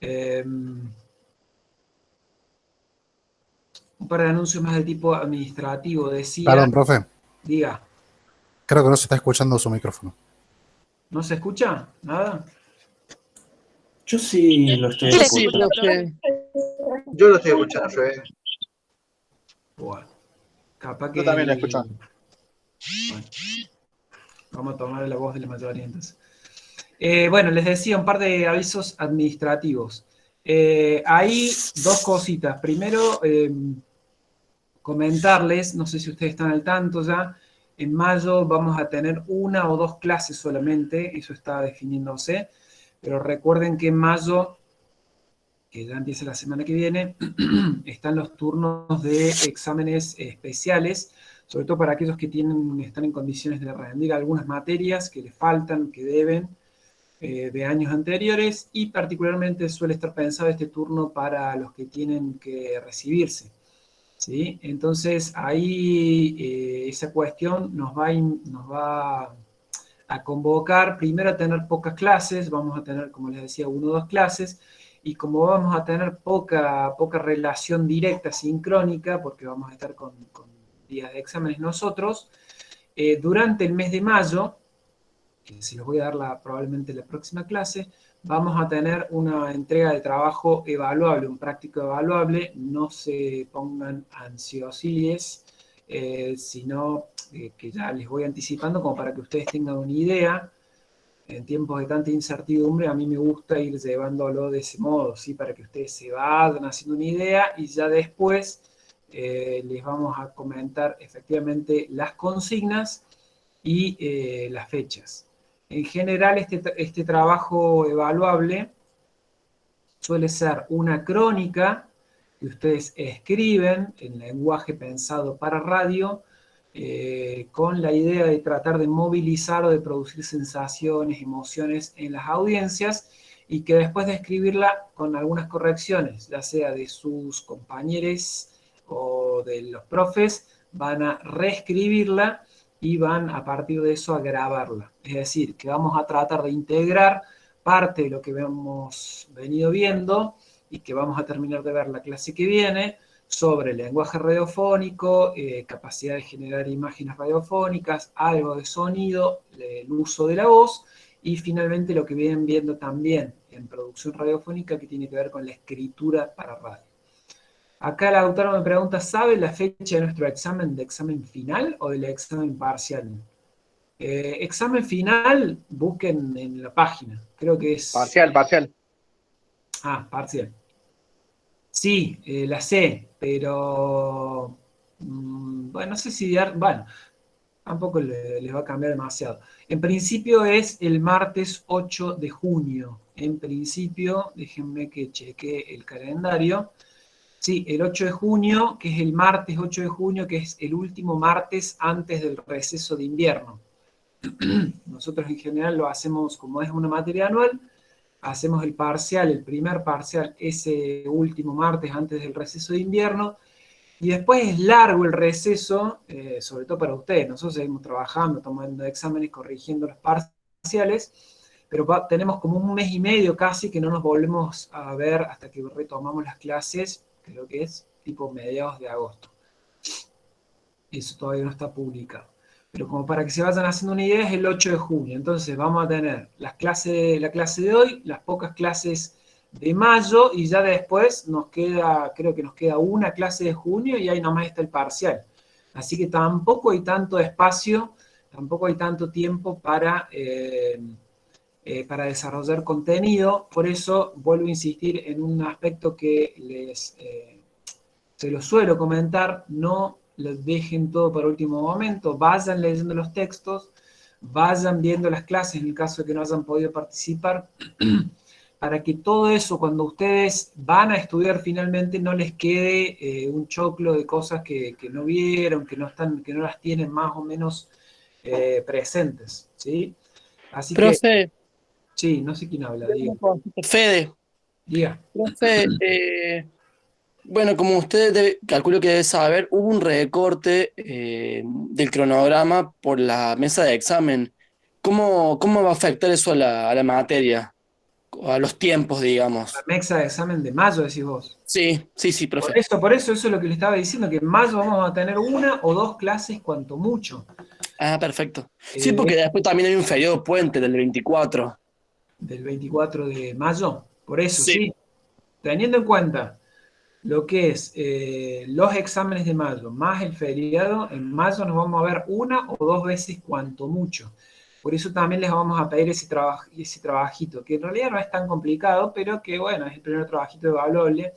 Eh, un par de anuncios más de tipo administrativo, decía, Perdón, profe. diga, Creo que no se está escuchando su micrófono. ¿no se escucha? ¿Nada? Yo sí lo estoy Yo sí, escuchando. profe. Yo lo estoy escuchando, Fede. Bueno, capaz Yo que también la escucho. bueno, vamos a tomar la voz de la mayoría entonces. Bueno, les decía un par de avisos administrativos. Hay dos cositas. Primero, comentarles, no sé si ustedes están al tanto ya, en mayo vamos a tener una o dos clases solamente, eso está definiéndose, pero recuerden que en mayo, que ya empieza la semana que viene, están los turnos de exámenes especiales, sobre todo para aquellos que están en condiciones de rendir algunas materias que les faltan, que deben, de años anteriores, y particularmente suele estar pensado este turno para los que tienen que recibirse. ¿Sí? Entonces ahí esa cuestión nos va a convocar primero a tener pocas clases, vamos a tener, como les decía, una o dos clases, y como vamos a tener poca relación directa, sincrónica, porque vamos a estar con días de exámenes nosotros, durante el mes de mayo, que se los voy a dar probablemente la próxima clase, vamos a tener una entrega de trabajo evaluable, un práctico evaluable, no se pongan ansiosíes, sino que ya les voy anticipando como para que ustedes tengan una idea. En tiempos de tanta incertidumbre, a mí me gusta ir llevándolo de ese modo, ¿sí? Para que ustedes se vayan haciendo una idea y ya después les vamos a comentar efectivamente las consignas y las fechas. En general, este trabajo evaluable suele ser una crónica que ustedes escriben en lenguaje pensado para radio, con la idea de tratar de movilizar o de producir sensaciones, emociones en las audiencias, y que después de escribirla con algunas correcciones, ya sea de sus compañeros o de los profes, van a reescribirla y van a partir de eso a grabarla. Es decir, que vamos a tratar de integrar parte de lo que hemos venido viendo y que vamos a terminar de ver la clase que viene sobre lenguaje radiofónico, capacidad de generar imágenes radiofónicas, algo de sonido, el uso de la voz, y finalmente lo que vienen viendo también en producción radiofónica que tiene que ver con la escritura para radio. Acá la autora me pregunta, ¿sabe la fecha de nuestro examen, de examen final o del examen parcial? Examen final, busquen en la página, creo que es... Parcial. Parcial. Sí, la sé, pero bueno, no sé si bueno, tampoco les va a cambiar demasiado. En principio es el martes 8 de junio. En principio, déjenme que cheque el calendario. Sí, el 8 de junio, que es el martes 8 de junio, que es el último martes antes del receso de invierno. Nosotros en general lo hacemos como es una materia anual, hacemos el parcial, el primer parcial, ese último martes antes del receso de invierno, y después es largo el receso, sobre todo para ustedes. Nosotros seguimos trabajando, tomando exámenes, corrigiendo los parciales, pero tenemos como un mes y medio casi que no nos volvemos a ver hasta que retomamos las clases, creo que es tipo mediados de agosto. Eso todavía no está publicado. Pero como para que se vayan haciendo una idea, es el 8 de junio. Entonces vamos a tener la clase de hoy, las pocas clases de mayo, y ya después creo que nos queda una clase de junio y ahí nomás está el parcial. Así que tampoco hay tanto espacio, tampoco hay tanto tiempo para desarrollar contenido. Por eso vuelvo a insistir en un aspecto que se lo suelo comentar: no lo dejen todo para último momento, vayan leyendo los textos, vayan viendo las clases en el caso de que no hayan podido participar, para que todo eso, cuando ustedes van a estudiar finalmente, no les quede un choclo de cosas que no vieron, que no las tienen más o menos presentes, ¿sí? Así que, Profe, sí, no sé quién habla, diga. Fede, Diga. profe, bueno, como usted calculo que debe saber, hubo un recorte del cronograma por la mesa de examen. ¿Cómo va a afectar eso a la materia? a los tiempos, digamos. La mexa de examen de mayo, decís vos. Sí, profe. Por eso es lo que le estaba diciendo, que en mayo vamos a tener una o dos clases cuanto mucho. Ah, perfecto. Sí, porque después también hay un feriado puente del 24. Del 24 de mayo. Por eso, Sí. sí. Teniendo en cuenta lo que es los exámenes de mayo más el feriado, en mayo nos vamos a ver una o dos veces cuanto mucho. Por eso también les vamos a pedir ese trabajito, que en realidad no es tan complicado, pero que bueno, es el primer trabajito evaluable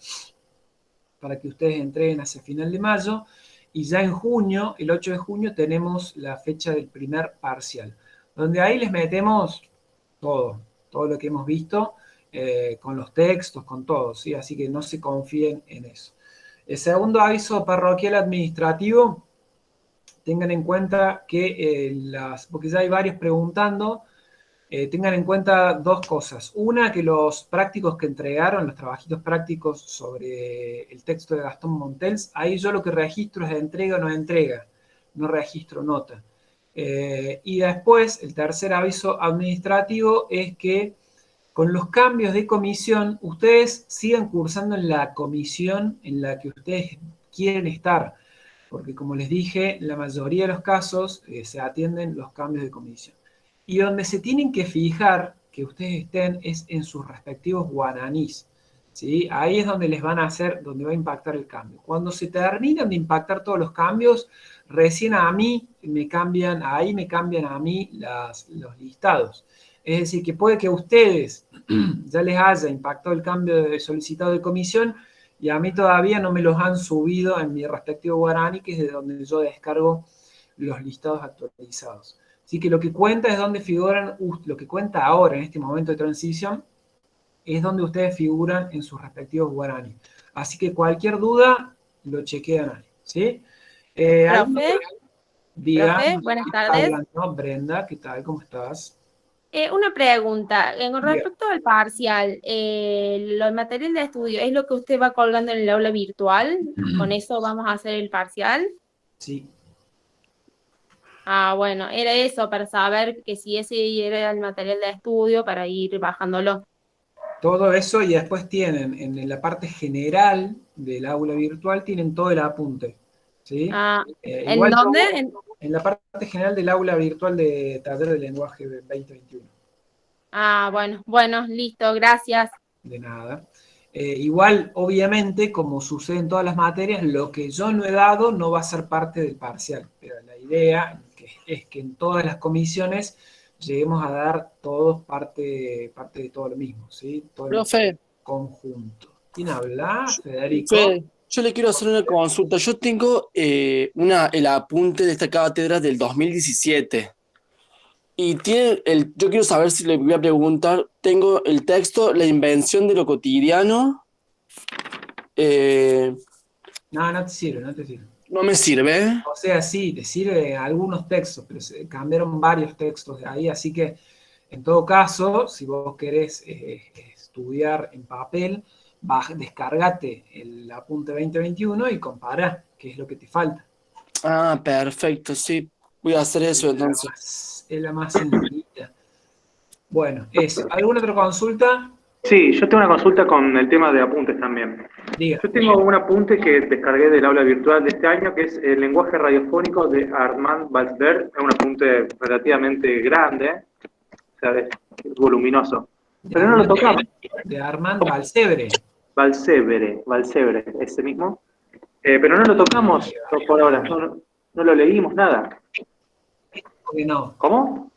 para que ustedes entreguen hacia final de mayo. Y ya en junio, el 8 de junio, tenemos la fecha del primer parcial, donde ahí les metemos todo lo que hemos visto, con los textos, con todo, ¿sí? Así que no se confíen en eso. El segundo aviso parroquial administrativo, tengan en cuenta que porque ya hay varios preguntando, tengan en cuenta dos cosas. Una, que los prácticos que entregaron, los trabajitos prácticos sobre el texto de Gastón Montels, ahí yo lo que registro es entrega o no entrega, no registro nota. Y después, el tercer aviso administrativo es que con los cambios de comisión, ustedes sigan cursando en la comisión en la que ustedes quieren estar, porque como les dije, en la mayoría de los casos se atienden los cambios de comisión. Y donde se tienen que fijar que ustedes estén es en sus respectivos guaranís, ¿sí? Ahí es donde les van a hacer, donde va a impactar el cambio. Cuando se terminan de impactar todos los cambios, recién ahí me cambian a mí los listados. Es decir, que puede que a ustedes ya les haya impactado el cambio de solicitado de comisión y a mí todavía no me los han subido en mi respectivo guaraní, que es de donde yo descargo los listados actualizados. Así que lo que cuenta es donde figuran, lo que cuenta ahora en este momento de transición, es donde ustedes figuran en sus respectivos guaraní. Así que cualquier duda, lo chequean ahí, ¿sí? Profe, Diga, buenas tardes. hablando, Brenda, ¿qué tal? ¿Cómo estás? Una pregunta, con Diga. respecto al parcial, ¿el material de estudio es lo que usted va colgando en el aula virtual? ¿Con eso vamos a hacer el parcial? Sí. Ah, bueno, era eso, para saber que si ese era el material de estudio, para ir bajándolo. Todo eso y después tienen en la parte general del aula virtual, tienen todo el apunte, ¿sí? Ah, ¿en Igual dónde? en la parte general del aula virtual de Taller de Lenguaje 2021. Ah, bueno, listo, gracias. De nada. Igual, obviamente, como sucede en todas las materias, lo que yo no he dado no va a ser parte del parcial, pero la idea es que en todas las comisiones lleguemos a dar todos parte de todo lo mismo, ¿sí? Todo el Profe, conjunto. ¿Quién habla? Federico. Fede, yo le quiero hacer una consulta. Yo tengo el apunte de esta cátedra del 2017. Y yo quiero saber si le voy a preguntar, tengo el texto, la invención de lo cotidiano. No te sirve, no te sirve. No me sirve. O sea, sí, te sirve algunos textos, pero se cambiaron varios textos de ahí, así que en todo caso, si vos querés estudiar en papel, descargate el apunte 2021 y compará qué es lo que te falta. Ah, perfecto, sí. Voy a hacer eso entonces. Es la más sencilla. Bueno, eso. ¿Alguna otra consulta? Sí, yo tengo una consulta con el tema de apuntes también. Diga. Yo tengo un apunte que descargué del aula virtual de este año, que es el lenguaje radiofónico de Armand Balsberg. Es un apunte relativamente grande, o sea, es voluminoso. Pero no lo tocamos. De Armand Balsebre. Balsebre, ese mismo. Pero no lo tocamos por ahora, no lo leímos, nada. ¿Por qué no? ¿Cómo?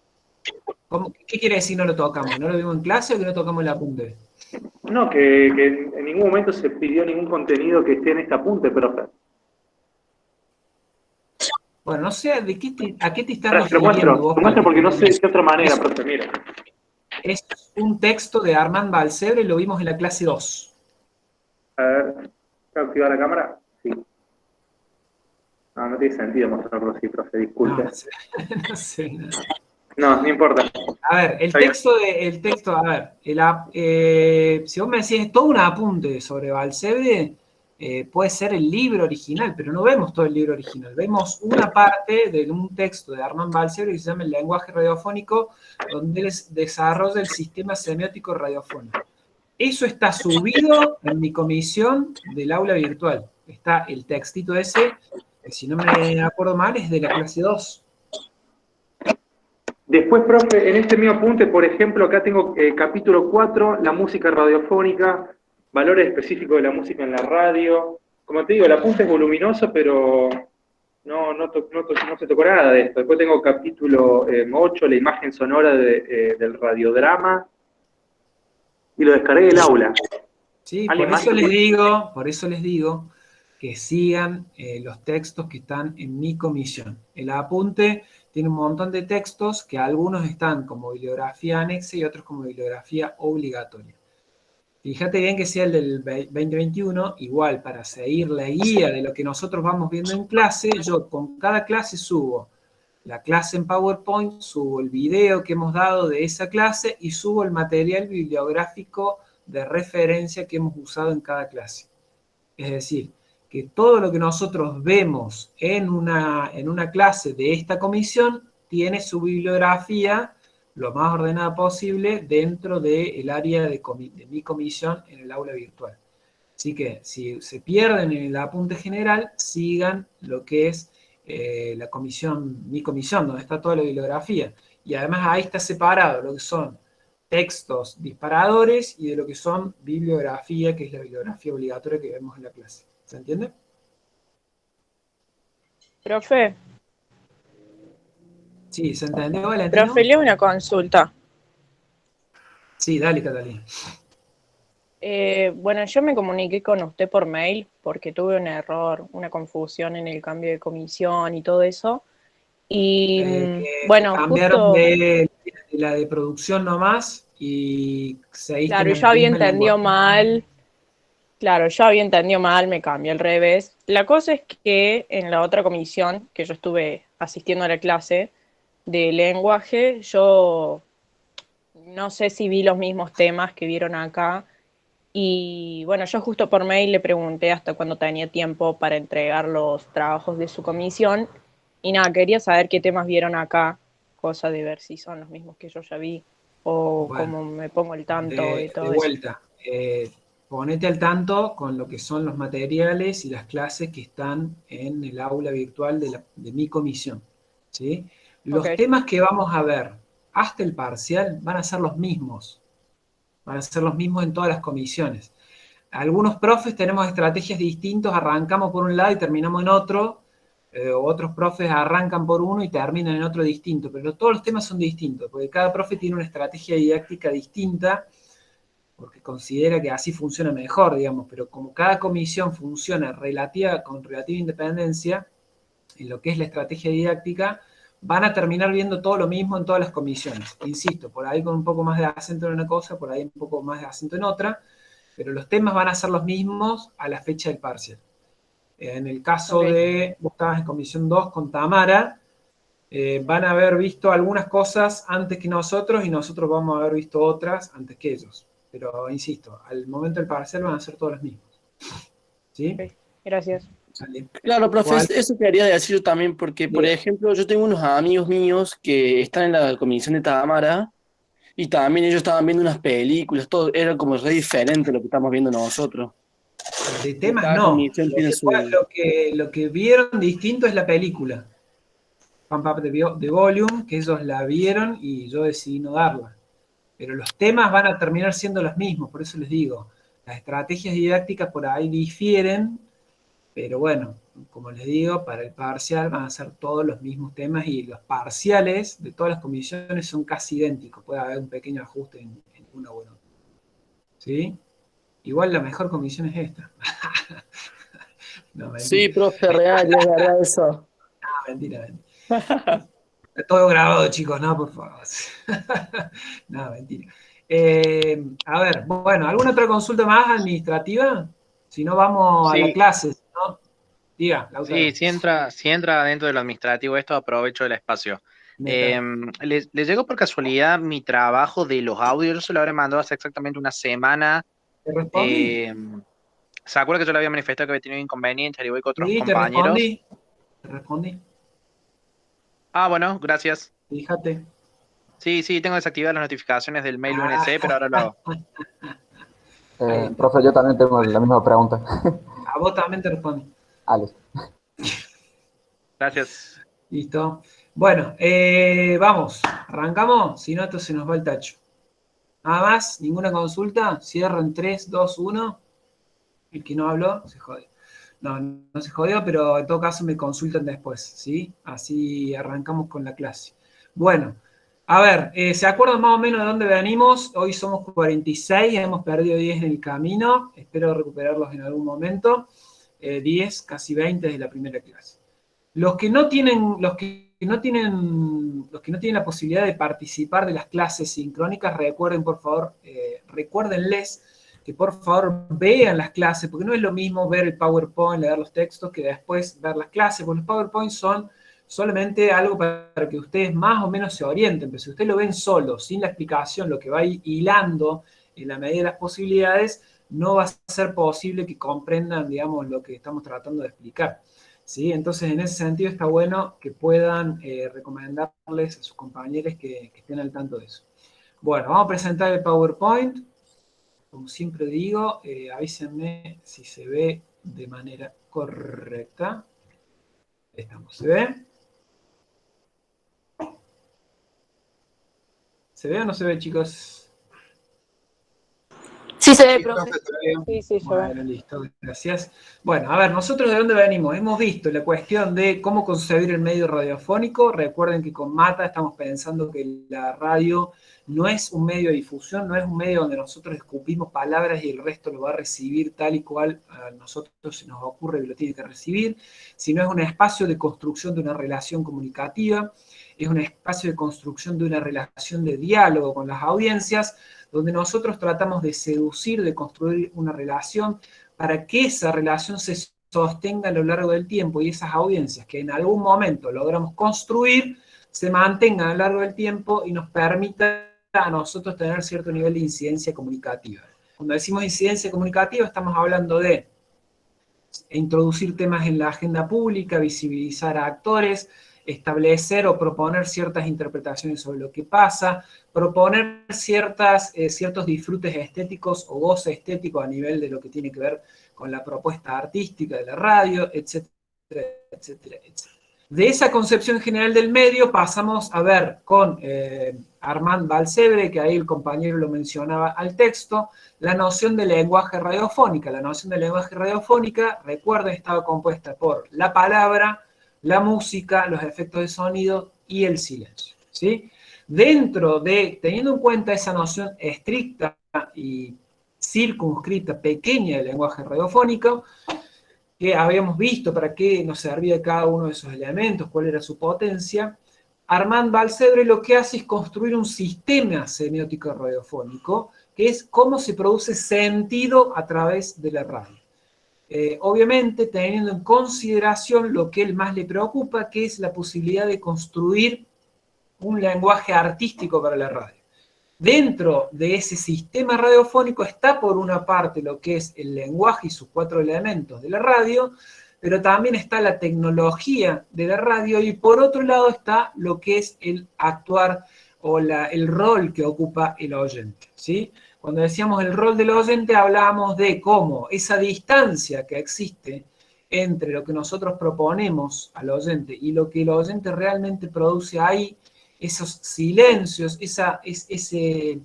¿Qué quiere decir no lo tocamos? ¿No lo vimos en clase o que no tocamos el apunte? No, que en ningún momento se pidió ningún contenido que esté en este apunte, profe. Bueno, no sé, ¿a qué te estás Lo refiriendo vos? muestro porque no sé de qué otra manera, profe, mira. Es un texto de Armand Balsebre, lo vimos en la clase 2. A ver, ¿tengo que activar la cámara? Sí. No tiene sentido mostrarlo así, profe, disculpe. No sé nada. No importa. A ver, si vos me decís, es todo un apunte sobre Balsebre, puede ser el libro original, pero no vemos todo el libro original. Vemos una parte de un texto de Armand Balcells que se llama El lenguaje radiofónico, donde él desarrolla el sistema semiótico radiofónico. Eso está subido en mi comisión del aula virtual. Está el textito ese, que si no me acuerdo mal, es de la clase 2. Después, profe, en este mismo apunte, por ejemplo, acá tengo capítulo 4, la música radiofónica, valores específicos de la música en la radio. Como te digo, el apunte es voluminoso, pero no se tocó nada de esto. Después tengo capítulo 8, la imagen sonora del radiodrama, y lo descargué del aula. Sí, por eso les digo que sigan los textos que están en mi comisión. El apunte tiene un montón de textos que algunos están como bibliografía anexa y otros como bibliografía obligatoria. Fíjate bien que sea el del 2021, igual para seguir la guía de lo que nosotros vamos viendo en clase, yo con cada clase subo la clase en PowerPoint, subo el video que hemos dado de esa clase y subo el material bibliográfico de referencia que hemos usado en cada clase. Es decir, que todo lo que nosotros vemos en una clase de esta comisión tiene su bibliografía lo más ordenada posible dentro del área de mi comisión en el aula virtual. Así que si se pierden en el apunte general, sigan lo que es la comisión, mi comisión, donde está toda la bibliografía. Y además ahí está separado lo que son textos disparadores y de lo que son bibliografía, que es la bibliografía obligatoria que vemos en la clase. ¿Se entiende? Profe, Sí, ¿se entendió, Valentino? profe, le hago una consulta. Sí, dale, Catalina. Bueno, yo me comuniqué con usted por mail porque tuve un error, una confusión en el cambio de comisión y todo eso. Y bueno, cambiaron justo, de la de producción nomás y seguiste claro, en yo el había mismo entendido lenguaje. mal, claro, yo había entendido mal, me cambié al revés. La cosa es que en la otra comisión, que yo estuve asistiendo a la clase de lenguaje, yo no sé si vi los mismos temas que vieron acá. Y bueno, yo justo por mail le pregunté hasta cuándo tenía tiempo para entregar los trabajos de su comisión. Y nada, quería saber qué temas vieron acá, cosa de ver si son los mismos que yo ya vi o Bueno, cómo me pongo al tanto de de todo eso. vuelta, ponete al tanto con lo que son los materiales y las clases que están en el aula virtual de mi comisión, ¿sí? Los Ok. temas que vamos a ver hasta el parcial van a ser los mismos. Van a ser los mismos en todas las comisiones. Algunos profes tenemos estrategias distintas, arrancamos por un lado y terminamos en otro, otros profes arrancan por uno y terminan en otro distinto, pero todos los temas son distintos, porque cada profe tiene una estrategia didáctica distinta, porque considera que así funciona mejor, digamos, pero como cada comisión funciona con relativa independencia, en lo que es la estrategia didáctica, van a terminar viendo todo lo mismo en todas las comisiones. Insisto, por ahí con un poco más de acento en una cosa, por ahí un poco más de acento en otra, pero los temas van a ser los mismos a la fecha del parcial. En el caso de, vos estabas en comisión 2 con Tamara, van a haber visto algunas cosas antes que nosotros y nosotros vamos a haber visto otras antes que ellos. Pero, insisto, al momento del parcial van a ser todos los mismos. ¿Sí? Ok, gracias. Vale. Claro, profe, ¿Cuál? eso quería decir yo también, porque, por Bien. ejemplo, yo tengo unos amigos míos que están en la comisión de Tamara y también ellos estaban viendo unas películas, todo era como re diferente a lo que estamos viendo nosotros. De temas Cada no. comisión tiene su... Lo que vieron distinto es la película. Pump Up the Volume, que ellos la vieron y yo decidí no darla. Pero los temas van a terminar siendo los mismos, por eso les digo, las estrategias didácticas por ahí difieren, pero bueno, como les digo, para el parcial van a ser todos los mismos temas y los parciales de todas las comisiones son casi idénticos, puede haber un pequeño ajuste en uno u otro. ¿Sí? Igual la mejor comisión es esta. No, mentira. Sí, profe, real, es verdad eso. No, mentira. Está todo grabado, chicos, no, por favor. No, mentira. A ver, bueno, ¿alguna otra consulta más administrativa? Si no, vamos a la Sí, clase, ¿no? Diga, Lautaro. sí, si entra dentro de lo administrativo esto, aprovecho el espacio. Meta. ¿Les llegó por casualidad mi trabajo de los audios? Yo se lo habré mandado hace exactamente una semana. ¿Te respondí? Eh, ¿Se acuerda que yo le había manifestado que había tenido inconvenientes, al igual que otros Sí, compañeros? te respondí, Ah, bueno, gracias. fíjate. Sí, sí, tengo desactivadas las notificaciones del mail Ah, UNC, pero ahora lo hago. ahí está. Profe, yo también tengo la misma pregunta. A vos también te respondí. Alex. Gracias. Listo. Bueno, vamos, arrancamos, si no, esto se nos va el tacho. Nada más, ninguna consulta, cierro en 3, 2, 1. El que no habló, se jodió. No, no se jodió, pero en todo caso me consultan después, ¿sí? Así arrancamos con la clase. Bueno, a ver, ¿se acuerdan más o menos de dónde venimos? Hoy somos 46, hemos perdido 10 en el camino, espero recuperarlos en algún momento. 10, casi 20 desde la primera clase. Los que no tienen la posibilidad de participar de las clases sincrónicas, recuerden, por favor, recuérdenles que por favor vean las clases, porque no es lo mismo ver el PowerPoint, leer los textos, que después ver las clases, porque los PowerPoint son solamente algo para que ustedes más o menos se orienten, pero si ustedes lo ven solo, sin la explicación, lo que va hilando en la medida de las posibilidades, no va a ser posible que comprendan, digamos, lo que estamos tratando de explicar. ¿Sí? Entonces, en ese sentido está bueno que puedan recomendarles a sus compañeros que estén al tanto de eso. Bueno, vamos a presentar el PowerPoint. Como siempre digo, avísenme si se ve de manera correcta. Ahí estamos, ¿se ve? ¿Se ve o no se ve, chicos? Sí se ve, profe. Sí, sí, yo. Bueno, listo, gracias. Bueno, a ver, nosotros de dónde venimos. Hemos visto la cuestión de cómo concebir el medio radiofónico. Recuerden que con Mata estamos pensando que la radio no es un medio de difusión, no es un medio donde nosotros escupimos palabras y el resto lo va a recibir tal y cual a nosotros se nos ocurre que lo tiene que recibir, sino es un espacio de construcción de una relación comunicativa, es un espacio de construcción de una relación de diálogo con las audiencias, donde nosotros tratamos de seducir, de construir una relación para que esa relación se sostenga a lo largo del tiempo y esas audiencias que en algún momento logramos construir se mantengan a lo largo del tiempo y nos permita a nosotros tener cierto nivel de incidencia comunicativa. Cuando decimos incidencia comunicativa estamos hablando de introducir temas en la agenda pública, visibilizar a actores, establecer o proponer ciertas interpretaciones sobre lo que pasa, proponer ciertos disfrutes estéticos o goce estético a nivel de lo que tiene que ver con la propuesta artística de la radio, etcétera, etcétera, etcétera. De esa concepción general del medio pasamos a ver con Armand Balsebre, que ahí el compañero lo mencionaba al texto, la noción de lenguaje radiofónica. La noción de lenguaje radiofónica, recuerden, estaba compuesta por la palabra, la música, los efectos de sonido y el silencio, ¿sí? Dentro de, teniendo en cuenta esa noción estricta y circunscrita, pequeña del lenguaje radiofónico, que habíamos visto para qué nos servía cada uno de esos elementos, cuál era su potencia, Armand Balsebre lo que hace es construir un sistema semiótico radiofónico, que es cómo se produce sentido a través de la radio. Obviamente teniendo en consideración lo que él más le preocupa, que es la posibilidad de construir un lenguaje artístico para la radio. Dentro de ese sistema radiofónico está por una parte lo que es el lenguaje y sus 4 elementos de la radio, pero también está la tecnología de la radio y por otro lado está lo que es el actuar o el rol que ocupa el oyente, ¿sí? Cuando decíamos el rol del oyente hablábamos de cómo esa distancia que existe entre lo que nosotros proponemos al oyente y lo que el oyente realmente produce ahí, esos silencios, ese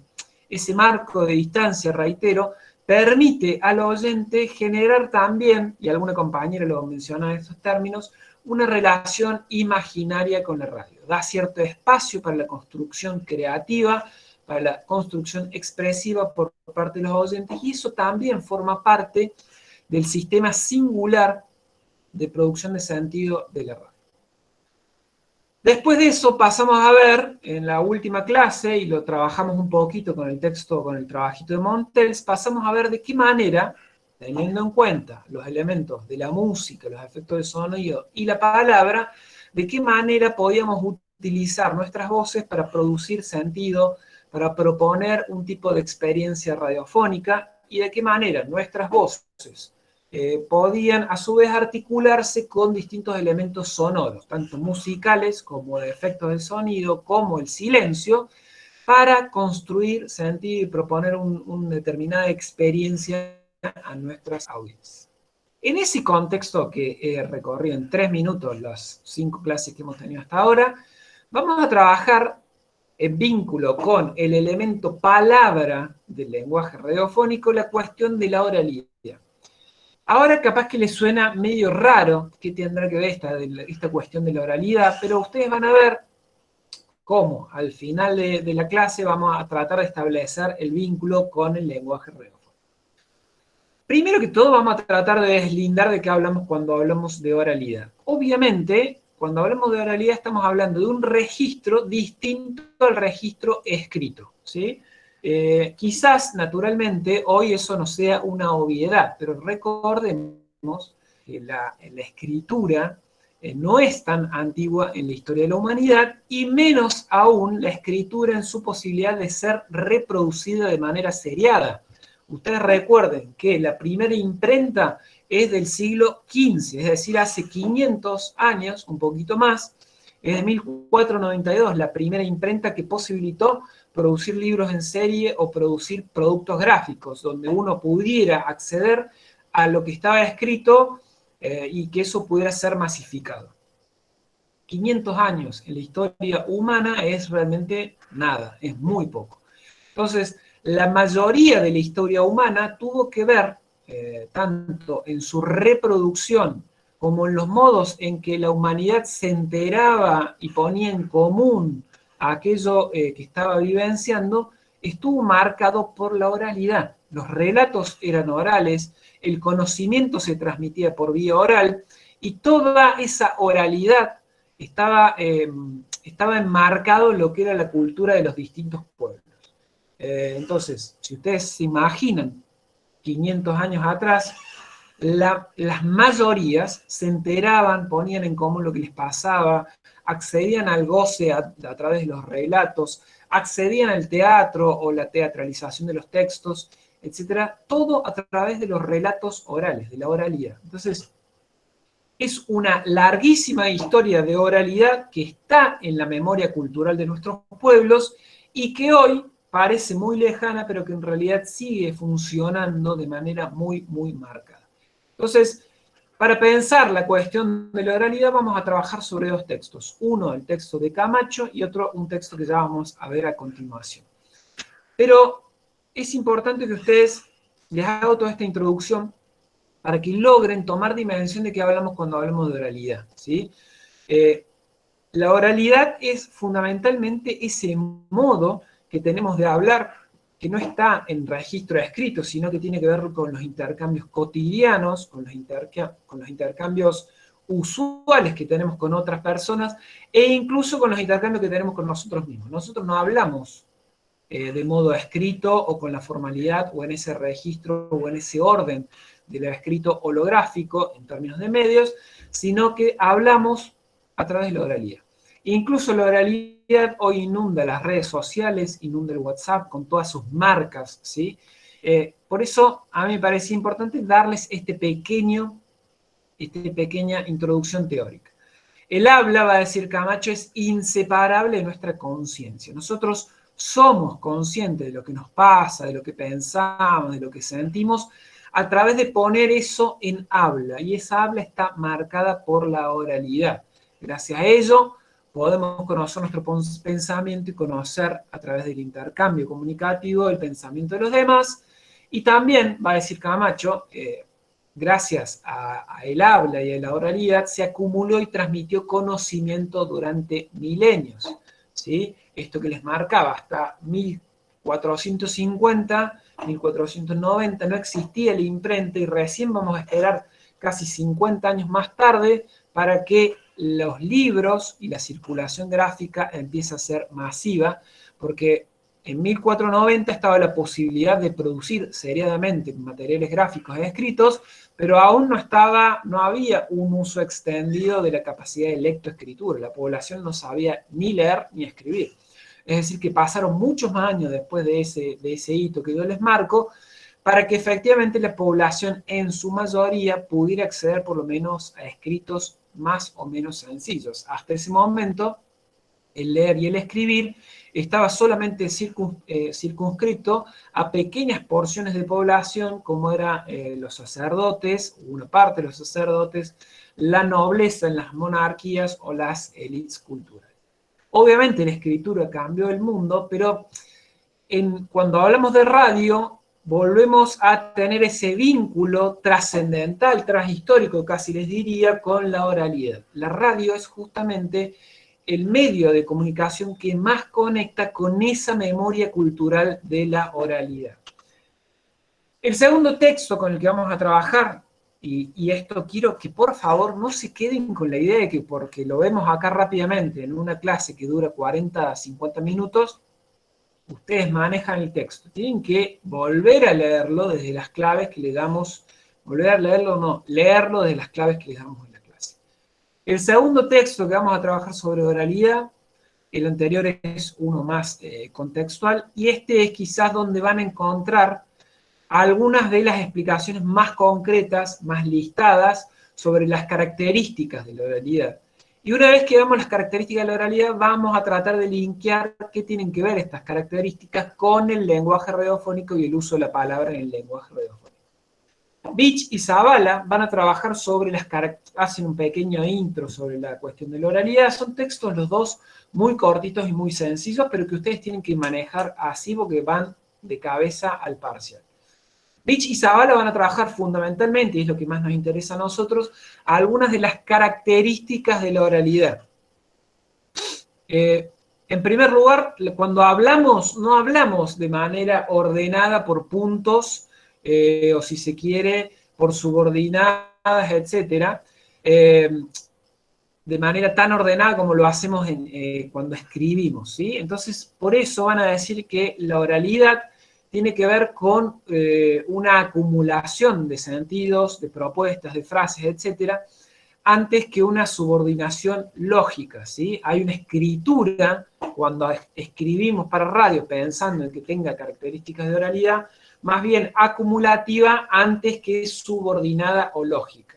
marco de distancia, reitero, permite al oyente generar también, y alguna compañera lo menciona en estos términos, una relación imaginaria con la radio. Da cierto espacio para la construcción creativa, para la construcción expresiva por parte de los oyentes, y eso también forma parte del sistema singular de producción de sentido de la radio. Después de eso pasamos a ver en la última clase, y lo trabajamos un poquito con el texto, con el trabajito de Montels, pasamos a ver de qué manera, teniendo en cuenta los elementos de la música, los efectos de sonido y la palabra, de qué manera podíamos utilizar nuestras voces para producir sentido, para proponer un tipo de experiencia radiofónica, y de qué manera nuestras voces, podían a su vez articularse con distintos elementos sonoros, tanto musicales como de efectos de sonido, como el silencio, para construir, sentir y proponer una determinada experiencia a nuestras audiencias. En ese contexto que he recorrido en 3 minutos las 5 clases que hemos tenido hasta ahora, vamos a trabajar en vínculo con el elemento palabra del lenguaje radiofónico, la cuestión de la oralidad. Ahora capaz que les suena medio raro qué tendrá que ver esta cuestión de la oralidad, pero ustedes van a ver cómo al final de la clase vamos a tratar de establecer el vínculo con el lenguaje radiofónico. Primero que todo vamos a tratar de deslindar de qué hablamos cuando hablamos de oralidad. Obviamente, cuando hablamos de oralidad estamos hablando de un registro distinto al registro escrito, ¿sí? Quizás, naturalmente, hoy eso no sea una obviedad, pero recordemos que la escritura no es tan antigua en la historia de la humanidad, y menos aún la escritura en su posibilidad de ser reproducida de manera seriada. Ustedes recuerden que la primera imprenta es del siglo XV, es decir, hace 500 años, un poquito más, es de 1492, la primera imprenta que posibilitó producir libros en serie o producir productos gráficos, donde uno pudiera acceder a lo que estaba escrito y que eso pudiera ser masificado. 500 años en la historia humana es realmente nada, es muy poco. Entonces, la mayoría de la historia humana tuvo que ver, tanto en su reproducción como en los modos en que la humanidad se enteraba y ponía en común aquello que estaba vivenciando, estuvo marcado por la oralidad. Los relatos eran orales, el conocimiento se transmitía por vía oral, y toda esa oralidad estaba enmarcado en lo que era la cultura de los distintos pueblos. Entonces, si ustedes se imaginan 500 años atrás, las mayorías se enteraban, ponían en común lo que les pasaba, accedían al goce a través de los relatos, accedían al teatro o la teatralización de los textos, etcétera, todo a través de los relatos orales, de la oralidad. Entonces, es una larguísima historia de oralidad que está en la memoria cultural de nuestros pueblos y que hoy parece muy lejana, pero que en realidad sigue funcionando de manera muy, muy marcada. Entonces, para pensar la cuestión de la oralidad vamos a trabajar sobre 2 textos. Uno, el texto de Camacho, y otro, un texto que ya vamos a ver a continuación. Pero es importante que ustedes les haga toda esta introducción para que logren tomar dimensión de qué hablamos cuando hablamos de oralidad, ¿sí? La oralidad es fundamentalmente ese modo que tenemos de hablar, que no está en registro escrito, sino que tiene que ver con los intercambios cotidianos, con los intercambios usuales que tenemos con otras personas, e incluso con los intercambios que tenemos con nosotros mismos. Nosotros no hablamos de modo escrito o con la formalidad o en ese registro o en ese orden de lo escrito holográfico en términos de medios, sino que hablamos a través de la oralidad. Incluso la oralidad hoy inunda las redes sociales, inunda el WhatsApp con todas sus marcas, ¿sí? Por eso a mí me parece importante darles esta pequeña introducción teórica. El habla, va a decir Camacho, es inseparable de nuestra conciencia. Nosotros somos conscientes de lo que nos pasa, de lo que pensamos, de lo que sentimos, a través de poner eso en habla, y esa habla está marcada por la oralidad. Gracias a ello podemos conocer nuestro pensamiento y conocer a través del intercambio comunicativo el pensamiento de los demás, y también, va a decir Camacho, gracias a el habla y a la oralidad se acumuló y transmitió conocimiento durante milenios, ¿sí? Esto que les marcaba, hasta 1450, 1490 no existía la imprenta, y recién vamos a esperar casi 50 años más tarde para que los libros y la circulación gráfica empiece a ser masiva, porque en 1490 estaba la posibilidad de producir seriadamente materiales gráficos escritos, pero aún no había un uso extendido de la capacidad de lectoescritura. La población no sabía ni leer ni escribir. Es decir, que pasaron muchos más años después de ese hito que yo les marco, para que efectivamente la población en su mayoría pudiera acceder por lo menos a escritos más o menos sencillos. Hasta ese momento, el leer y el escribir estaba solamente circunscrito a pequeñas porciones de población, como eran los sacerdotes, una parte de los sacerdotes, la nobleza en las monarquías o las élites culturales. Obviamente la escritura cambió el mundo, pero cuando hablamos de radio, volvemos a tener ese vínculo trascendental, transhistórico, casi les diría, con la oralidad. La radio es justamente el medio de comunicación que más conecta con esa memoria cultural de la oralidad. El segundo texto con el que vamos a trabajar, y esto quiero que por favor no se queden con la idea de que porque lo vemos acá rápidamente en una clase que dura 40 a 50 minutos, ustedes manejan el texto. Tienen que volver a leerlo desde las claves que le damos, volver a leerlo no, leerlo desde las claves que le damos en la clase. El segundo texto que vamos a trabajar sobre oralidad, el anterior es uno más contextual, y este es quizás donde van a encontrar algunas de las explicaciones más concretas, más listadas, sobre las características de la oralidad. Y una vez que veamos las características de la oralidad, vamos a tratar de linkear qué tienen que ver estas características con el lenguaje radiofónico y el uso de la palabra en el lenguaje radiofónico. Beach y Zavala van a trabajar sobre las características, hacen un pequeño intro sobre la cuestión de la oralidad. Son textos los dos muy cortitos y muy sencillos, pero que ustedes tienen que manejar así porque van de cabeza al parcial. Beach y Zavala van a trabajar fundamentalmente, y es lo que más nos interesa a nosotros, algunas de las características de la oralidad. En primer lugar, cuando hablamos, no hablamos de manera ordenada por puntos, o si se quiere, por subordinadas, etc., de manera tan ordenada como lo hacemos cuando escribimos, ¿sí? Entonces, por eso van a decir que la oralidad tiene que ver con una acumulación de sentidos, de propuestas, de frases, etcétera, antes que una subordinación lógica, ¿sí? Hay una escritura, cuando escribimos para radio pensando en que tenga características de oralidad, más bien acumulativa antes que subordinada o lógica.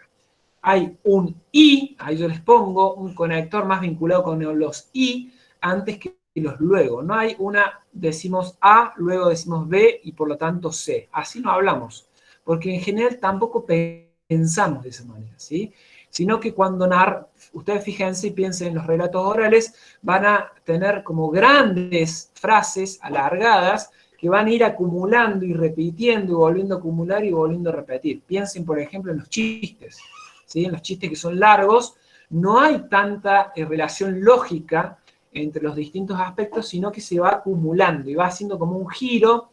Hay un y, ahí yo les pongo un conector más vinculado con los y, antes que los luego. No hay una, decimos A, luego decimos B y por lo tanto C. Así no hablamos, porque en general tampoco pensamos de esa manera, ¿sí? Sino que cuando ustedes fíjense y piensen en los relatos orales, van a tener como grandes frases alargadas que van a ir acumulando y repitiendo y volviendo a acumular y volviendo a repetir. Piensen, por ejemplo, en los chistes, ¿sí? En los chistes que son largos, no hay tanta relación lógica entre los distintos aspectos, sino que se va acumulando y va haciendo como un giro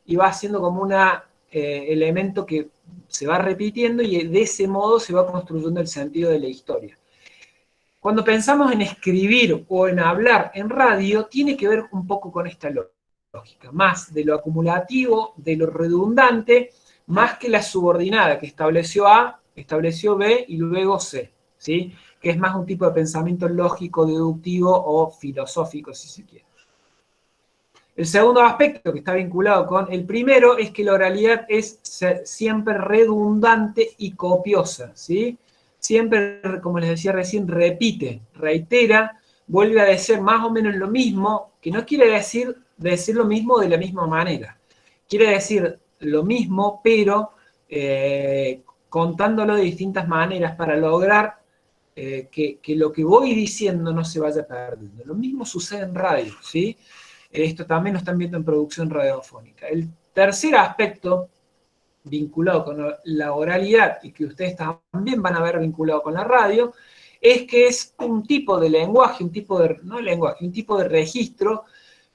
y va haciendo como un elemento que se va repitiendo y de ese modo se va construyendo el sentido de la historia. Cuando pensamos en escribir o en hablar en radio, tiene que ver un poco con esta lógica, más de lo acumulativo, de lo redundante, más que la subordinada que estableció A, estableció B y luego C, ¿sí? Que es más un tipo de pensamiento lógico, deductivo o filosófico, si se quiere. El segundo aspecto que está vinculado con el primero es que la oralidad es siempre redundante y copiosa, ¿sí? Siempre, como les decía recién, repite, reitera, vuelve a decir más o menos lo mismo, que no quiere decir lo mismo de la misma manera. Quiere decir lo mismo, pero contándolo de distintas maneras para lograr que lo que voy diciendo no se vaya perdiendo. Lo mismo sucede en radio, ¿sí? Esto también lo están viendo en producción radiofónica. El tercer aspecto vinculado con la oralidad y que ustedes también van a ver vinculado con la radio, es que es un tipo de lenguaje, un tipo de registro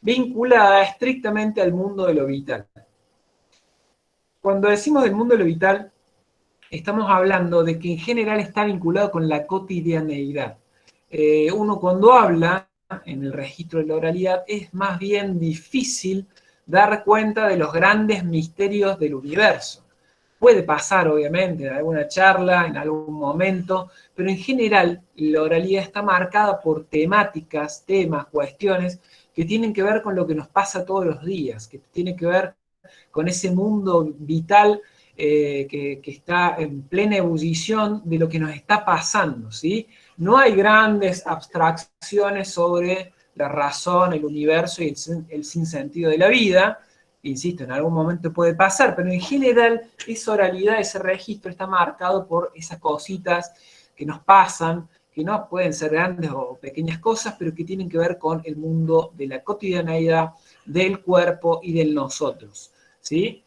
vinculada estrictamente al mundo de lo vital. Cuando decimos del mundo de lo vital, estamos hablando de que en general está vinculado con la cotidianeidad. Uno cuando habla en el registro de la oralidad es más bien difícil dar cuenta de los grandes misterios del universo. Puede pasar, obviamente, en alguna charla, en algún momento, pero en general la oralidad está marcada por temáticas, temas, cuestiones que tienen que ver con lo que nos pasa todos los días, que tienen que ver con ese mundo vital que está en plena ebullición de lo que nos está pasando, ¿sí? No hay grandes abstracciones sobre la razón, el universo y el sinsentido de la vida. Insisto, en algún momento puede pasar, pero en general esa oralidad, ese registro está marcado por esas cositas que nos pasan, que no pueden ser grandes o pequeñas cosas, pero que tienen que ver con el mundo de la cotidianeidad, del cuerpo y del nosotros, ¿sí?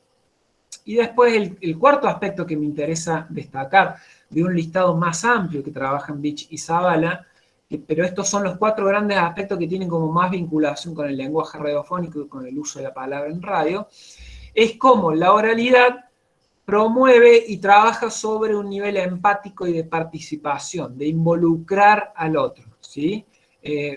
Y después el cuarto aspecto que me interesa destacar de un listado más amplio que trabajan Beach y Zavala, pero estos son los 4 grandes aspectos que tienen como más vinculación con el lenguaje radiofónico y con el uso de la palabra en radio, es cómo la oralidad promueve y trabaja sobre un nivel empático y de participación, de involucrar al otro, ¿sí?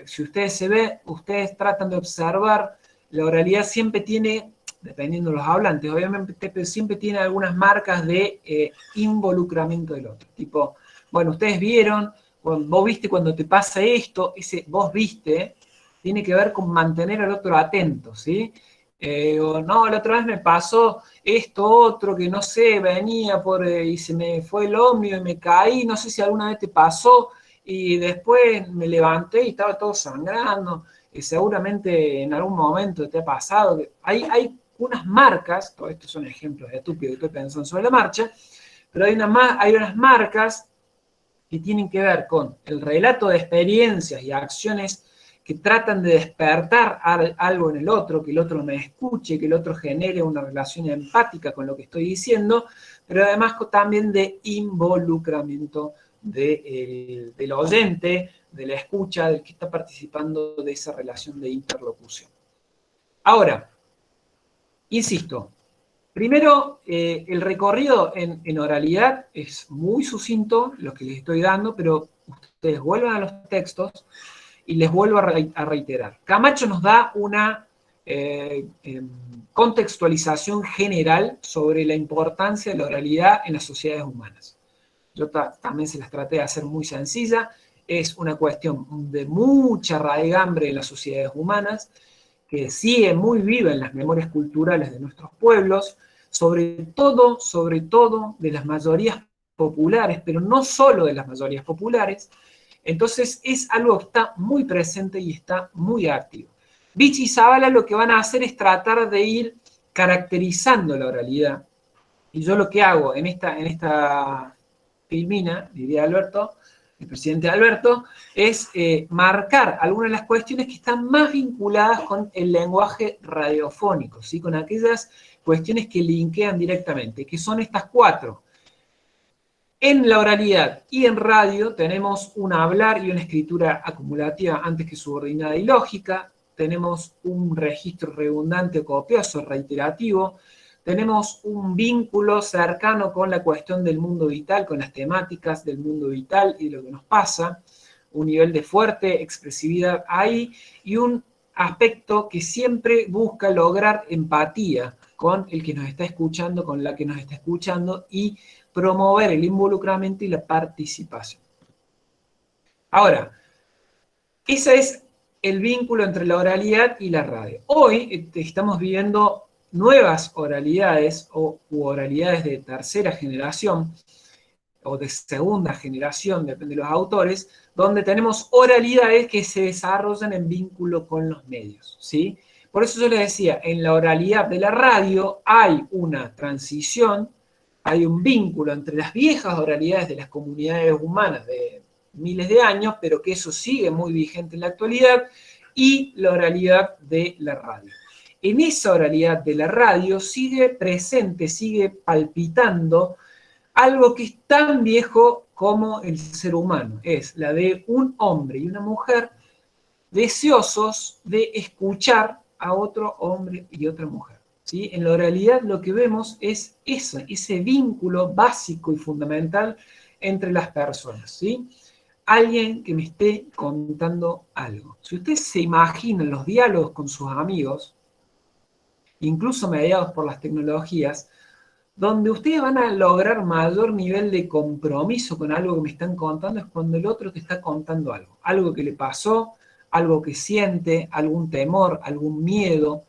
Si ustedes se ven, ustedes tratan de observar, la oralidad siempre tiene, dependiendo de los hablantes, obviamente, pero siempre tiene algunas marcas de involucramiento del otro. Tipo, bueno, ustedes vieron, vos viste cuando te pasa esto, ese vos viste, tiene que ver con mantener al otro atento, ¿sí? O no, la otra vez me pasó esto, otro, que no sé, venía y se me fue el ómnibus y me caí, no sé si alguna vez te pasó, y después me levanté y estaba todo sangrando, seguramente en algún momento te ha pasado. Hay unas marcas, todos estos son ejemplos estúpidos que estoy pensando sobre la marcha, pero hay unas marcas que tienen que ver con el relato de experiencias y acciones que tratan de despertar algo en el otro, que el otro me escuche, que el otro genere una relación empática con lo que estoy diciendo, pero además también de involucramiento del oyente, de la escucha, del que está participando de esa relación de interlocución. Ahora, insisto, primero, el recorrido en oralidad es muy sucinto, lo que les estoy dando, pero ustedes vuelvan a los textos y les vuelvo a reiterar. Camacho nos da una contextualización general sobre la importancia de la oralidad en las sociedades humanas. Yo también se las traté de hacer muy sencilla. Es una cuestión de mucha raigambre en las sociedades humanas, que sigue muy viva en las memorias culturales de nuestros pueblos, sobre todo de las mayorías populares, pero no solo de las mayorías populares. Entonces es algo que está muy presente y está muy activo. Beach y Zavala lo que van a hacer es tratar de ir caracterizando la oralidad. Y yo lo que hago en esta filmina, diría Alberto, el presidente Alberto, es marcar algunas de las cuestiones que están más vinculadas con el lenguaje radiofónico, ¿sí? Con aquellas cuestiones que linkean directamente, que son estas 4. En la oralidad y en radio tenemos un hablar y una escritura acumulativa antes que subordinada y lógica, tenemos un registro redundante o copioso, reiterativo, tenemos un vínculo cercano con la cuestión del mundo vital, con las temáticas del mundo vital y de lo que nos pasa, un nivel de fuerte expresividad ahí y un aspecto que siempre busca lograr empatía con el que nos está escuchando, con la que nos está escuchando y promover el involucramiento y la participación. Ahora, ese es el vínculo entre la oralidad y la radio. Hoy estamos viviendo nuevas oralidades u oralidades de tercera generación o de segunda generación, depende de los autores, donde tenemos oralidades que se desarrollan en vínculo con los medios, ¿sí? Por eso yo les decía, en la oralidad de la radio hay una transición, hay un vínculo entre las viejas oralidades de las comunidades humanas de miles de años, pero que eso sigue muy vigente en la actualidad, y la oralidad de la radio. En esa oralidad de la radio sigue presente, sigue palpitando algo que es tan viejo como el ser humano, es la de un hombre y una mujer deseosos de escuchar a otro hombre y otra mujer, ¿sí? En la oralidad lo que vemos es eso, ese vínculo básico y fundamental entre las personas, ¿sí? Alguien que me esté contando algo. Si ustedes se imaginan los diálogos con sus amigos, incluso mediados por las tecnologías, donde ustedes van a lograr mayor nivel de compromiso con algo que me están contando, es cuando el otro te está contando algo que le pasó, algo que siente, algún temor, algún miedo.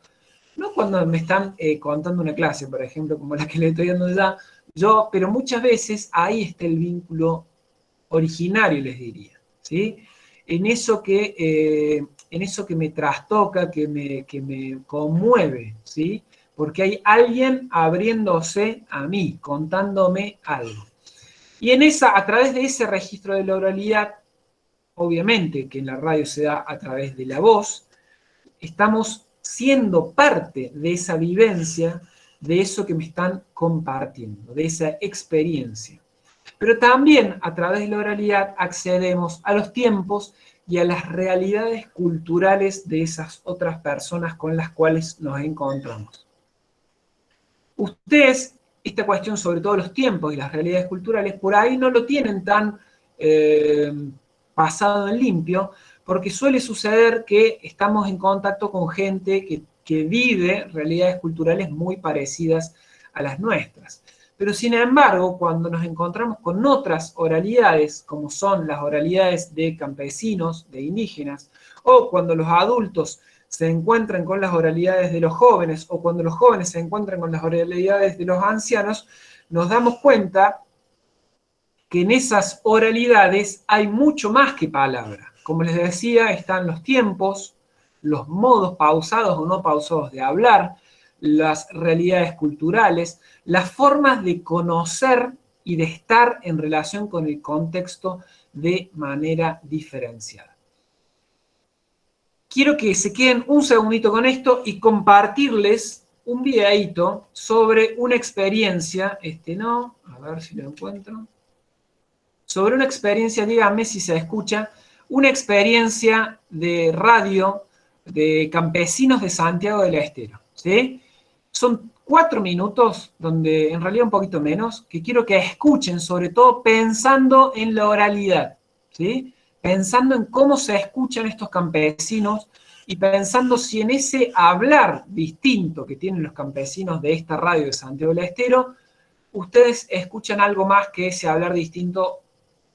no cuando me están contando una clase, por ejemplo, como la que le estoy dando ya, pero muchas veces ahí está el vínculo originario, les diría, ¿sí? En eso que me trastoca, que me conmueve, ¿sí? Porque hay alguien abriéndose a mí, contándome algo. Y a través de ese registro de la oralidad, obviamente que en la radio se da a través de la voz, estamos siendo parte de esa vivencia, de eso que me están compartiendo, de esa experiencia. Pero también a través de la oralidad accedemos a los tiempos y a las realidades culturales de esas otras personas con las cuales nos encontramos. Ustedes, esta cuestión sobre todo los tiempos y las realidades culturales, por ahí no lo tienen tan pasado en limpio, porque suele suceder que estamos en contacto con gente que vive realidades culturales muy parecidas a las nuestras. Pero sin embargo, cuando nos encontramos con otras oralidades, como son las oralidades de campesinos, de indígenas, o cuando los adultos se encuentran con las oralidades de los jóvenes, o cuando los jóvenes se encuentran con las oralidades de los ancianos, nos damos cuenta que en esas oralidades hay mucho más que palabra. Como les decía, están los tiempos, los modos pausados o no pausados de hablar, las realidades culturales, las formas de conocer y de estar en relación con el contexto de manera diferenciada. Quiero que se queden un segundito con esto y compartirles un videíto sobre una experiencia, a ver si lo encuentro, sobre una experiencia, díganme si se escucha, una experiencia de radio de campesinos de Santiago del Estero, ¿sí? Son 4 minutos, donde en realidad un poquito menos, que quiero que escuchen, sobre todo pensando en la oralidad, ¿sí? Pensando en cómo se escuchan estos campesinos y pensando si en ese hablar distinto que tienen los campesinos de esta radio de Santiago del Estero, ustedes escuchan algo más que ese hablar distinto,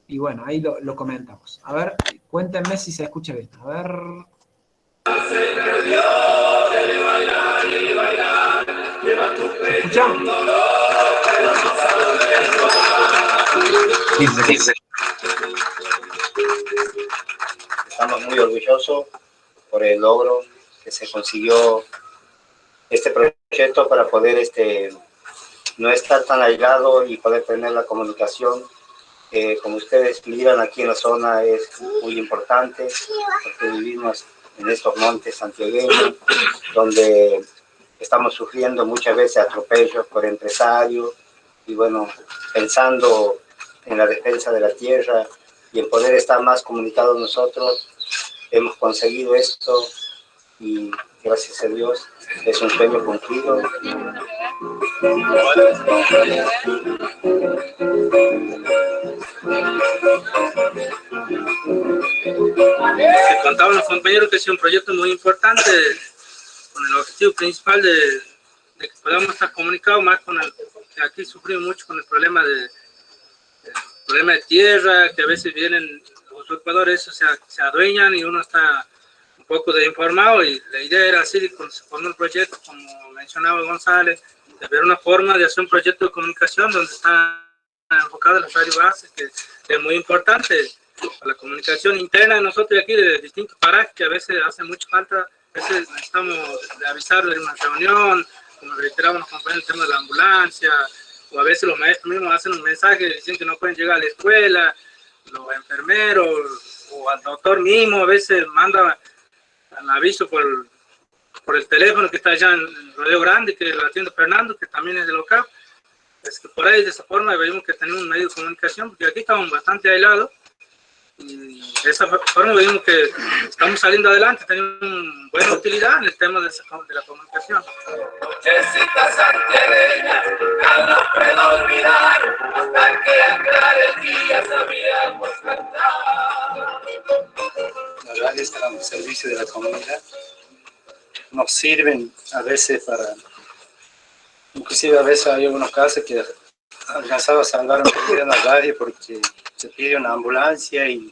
y bueno, ahí lo comentamos. A ver, cuéntenme si se escucha bien. A ver... ¿Escuchan? Estamos muy orgullosos por el logro que se consiguió este proyecto para poder no estar tan aislado y poder tener la comunicación. Como ustedes miran aquí en la zona es muy importante porque vivimos en estos montes santiagueños donde estamos sufriendo muchas veces atropellos por empresarios y bueno, pensando en la defensa de la tierra y en poder estar más comunicados nosotros, hemos conseguido esto y gracias a Dios es un sueño cumplido. Que contaban los compañeros que es un proyecto muy importante con el objetivo principal de que podamos estar comunicados más con que aquí sufrimos mucho con el problema de tierra, que a veces vienen los usurpadores, se adueñan y uno está un poco desinformado y la idea era así, cuando se formó el proyecto, como mencionaba González, de ver una forma de hacer un proyecto de comunicación donde está enfocado en las radio bases, que es muy importante para la comunicación interna de nosotros aquí de distintos parajes, que a veces hace mucha falta, a veces necesitamos avisarle de una reunión, como reiteramos los compañeros el tema de la ambulancia, o a veces los maestros mismos hacen un mensaje, dicen que no pueden llegar a la escuela, los enfermeros, o al doctor mismo, a veces manda un aviso por el teléfono que está allá en Rodeo Grande, que lo atiende Fernando, que también es de local. Es que por ahí de esa forma vemos que tenemos un medio de comunicación, porque aquí estamos bastante aislados, y de esa forma vemos que estamos saliendo adelante, tenemos una buena utilidad en el tema de la comunicación. Las radios están al servicio de la comunidad, nos sirven a veces para, inclusive a veces hay algunos casos que alcanzaba a salvar una vida en la radio porque se pide una ambulancia y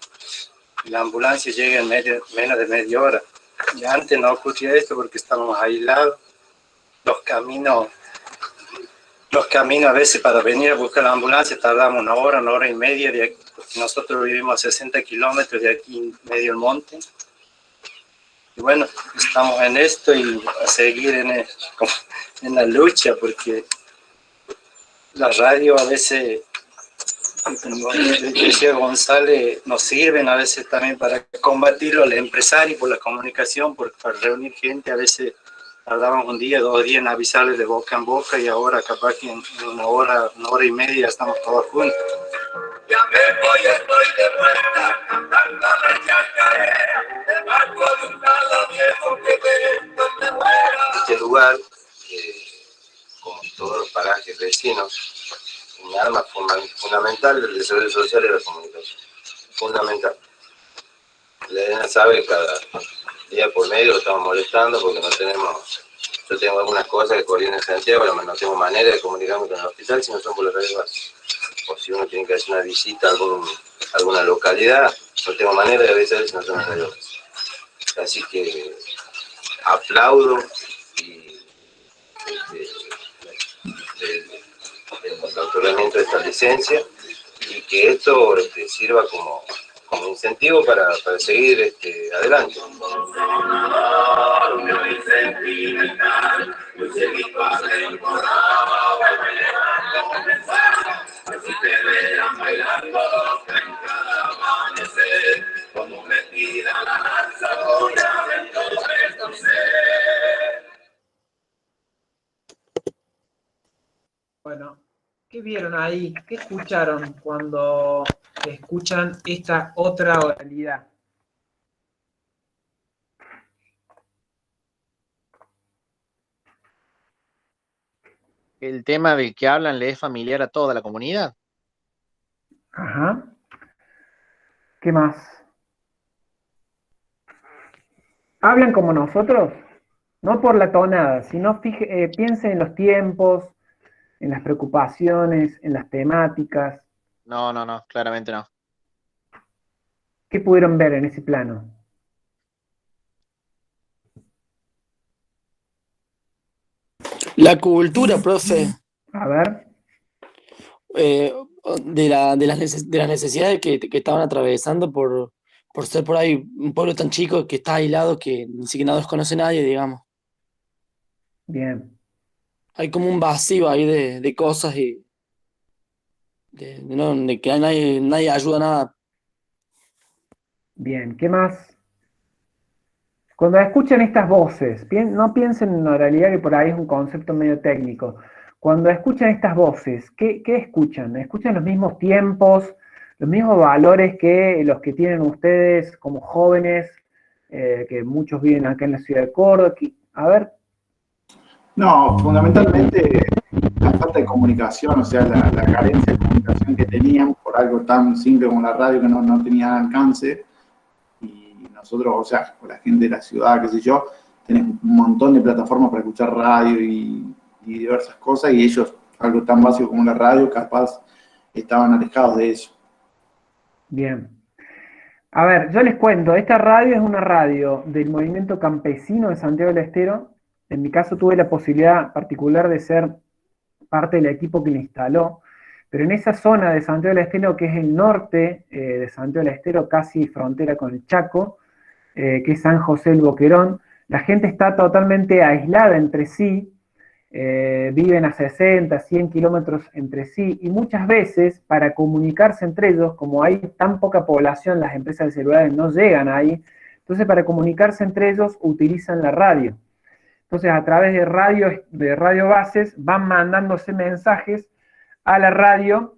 la ambulancia llega en menos de media hora. Y antes no ocurría esto porque estábamos aislados los caminos a veces para venir a buscar la ambulancia tardamos una hora y media. De aquí, nosotros vivimos a 60 kilómetros de aquí, medio del monte. Y bueno, estamos en esto y a seguir en la lucha, porque la radio a veces, como decía González, nos sirven a veces también para combatirlo al empresario por la comunicación, para reunir gente. A veces tardábamos un día, 2 días en avisarles de boca en boca, y ahora capaz que en una hora y media estamos todos juntos. Ya me voy, estoy de vuelta, cantando la chacarera, debajo de un palo viejo que ve donde muera. Este lugar, como todos los parajes vecinos, un arma fundamental del desarrollo social es la comunicación. Fundamental. La EDENA sabe que cada día por medio lo estamos molestando porque no tenemos. Yo tengo algunas cosas que corrían en Santiago, pero no tengo manera de comunicarme con el hospital si no son por la radio base. O si uno tiene que hacer una visita a alguna localidad, no tengo manera de avisar si no son las radio base. Así que aplaudo el otorgamiento de esta licencia y que esto sirva como incentivo para seguir adelante. Bueno, ¿qué vieron ahí? ¿Qué escucharon cuando escuchan esta otra oralidad? El tema del que hablan le es familiar a toda la comunidad. Ajá. ¿Qué más? ¿Hablan como nosotros? No por la tonada, sino piensen en los tiempos, en las preocupaciones, en las temáticas. No, claramente no. ¿Qué pudieron ver en ese plano? La cultura, profe. A ver. De las necesidades que estaban atravesando por ser por ahí un pueblo tan chico que está aislado que ni siquiera no los conoce nadie, digamos. Bien. Hay como un vacío ahí de cosas y de que nadie ayuda a nada. Bien, ¿qué más? Cuando escuchan estas voces, no piensen en oralidad, que por ahí es un concepto medio técnico. Cuando escuchan estas voces, ¿qué escuchan? ¿Escuchan los mismos tiempos, los mismos valores que los que tienen ustedes como jóvenes, que muchos viven acá en la ciudad de Córdoba? A ver. No, fundamentalmente la falta de comunicación, o sea, la carencia de comunicación que tenían por algo tan simple como la radio que no tenía alcance. Y nosotros, o sea, con la gente de la ciudad, qué sé yo, tenemos un montón de plataformas para escuchar radio y diversas cosas, y ellos, algo tan básico como la radio, capaz estaban alejados de eso. Bien. A ver, yo les cuento, esta radio es una radio del movimiento campesino de Santiago del Estero. En mi caso tuve la posibilidad particular de ser parte del equipo que la instaló, pero en esa zona de Santiago del Estero, que es el norte de Santiago del Estero, casi frontera con el Chaco, que es San José del Boquerón, la gente está totalmente aislada entre sí, viven a 60, 100 kilómetros entre sí, y muchas veces para comunicarse entre ellos, como hay tan poca población, las empresas de celulares no llegan ahí, entonces para comunicarse entre ellos utilizan la radio. Entonces a través de radio bases van mandándose mensajes a la radio,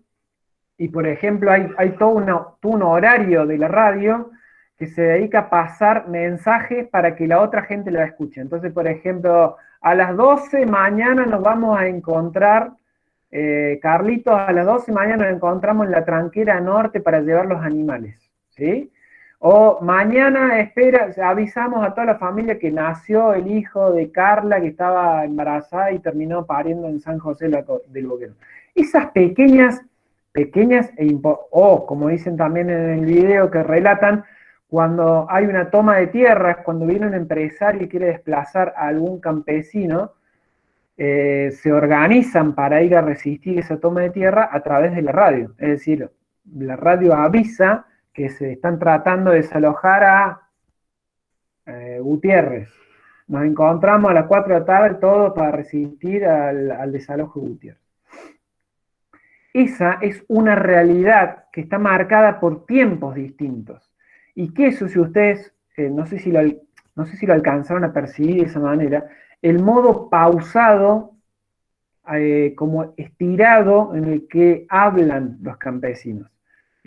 y por ejemplo hay todo un horario de la radio que se dedica a pasar mensajes para que la otra gente lo escuche. Entonces, por ejemplo, a las 12 mañana nos vamos a encontrar, Carlitos, a las 12 mañana nos encontramos en la tranquera norte para llevar los animales, ¿sí? O mañana avisamos a toda la familia que nació el hijo de Carla, que estaba embarazada y terminó pariendo en San José del Boquerón. Esas pequeñas, o como dicen también en el video que relatan, cuando hay una toma de tierras, cuando viene un empresario y quiere desplazar a algún campesino, se organizan para ir a resistir esa toma de tierra a través de la radio. Es decir, la radio avisa que se están tratando de desalojar a Gutiérrez. Nos encontramos a las 4 de la tarde todos para resistir al desalojo de Gutiérrez. Esa es una realidad que está marcada por tiempos distintos. Y que eso, si ustedes, no sé si lo alcanzaron a percibir de esa manera, el modo pausado, como estirado en el que hablan los campesinos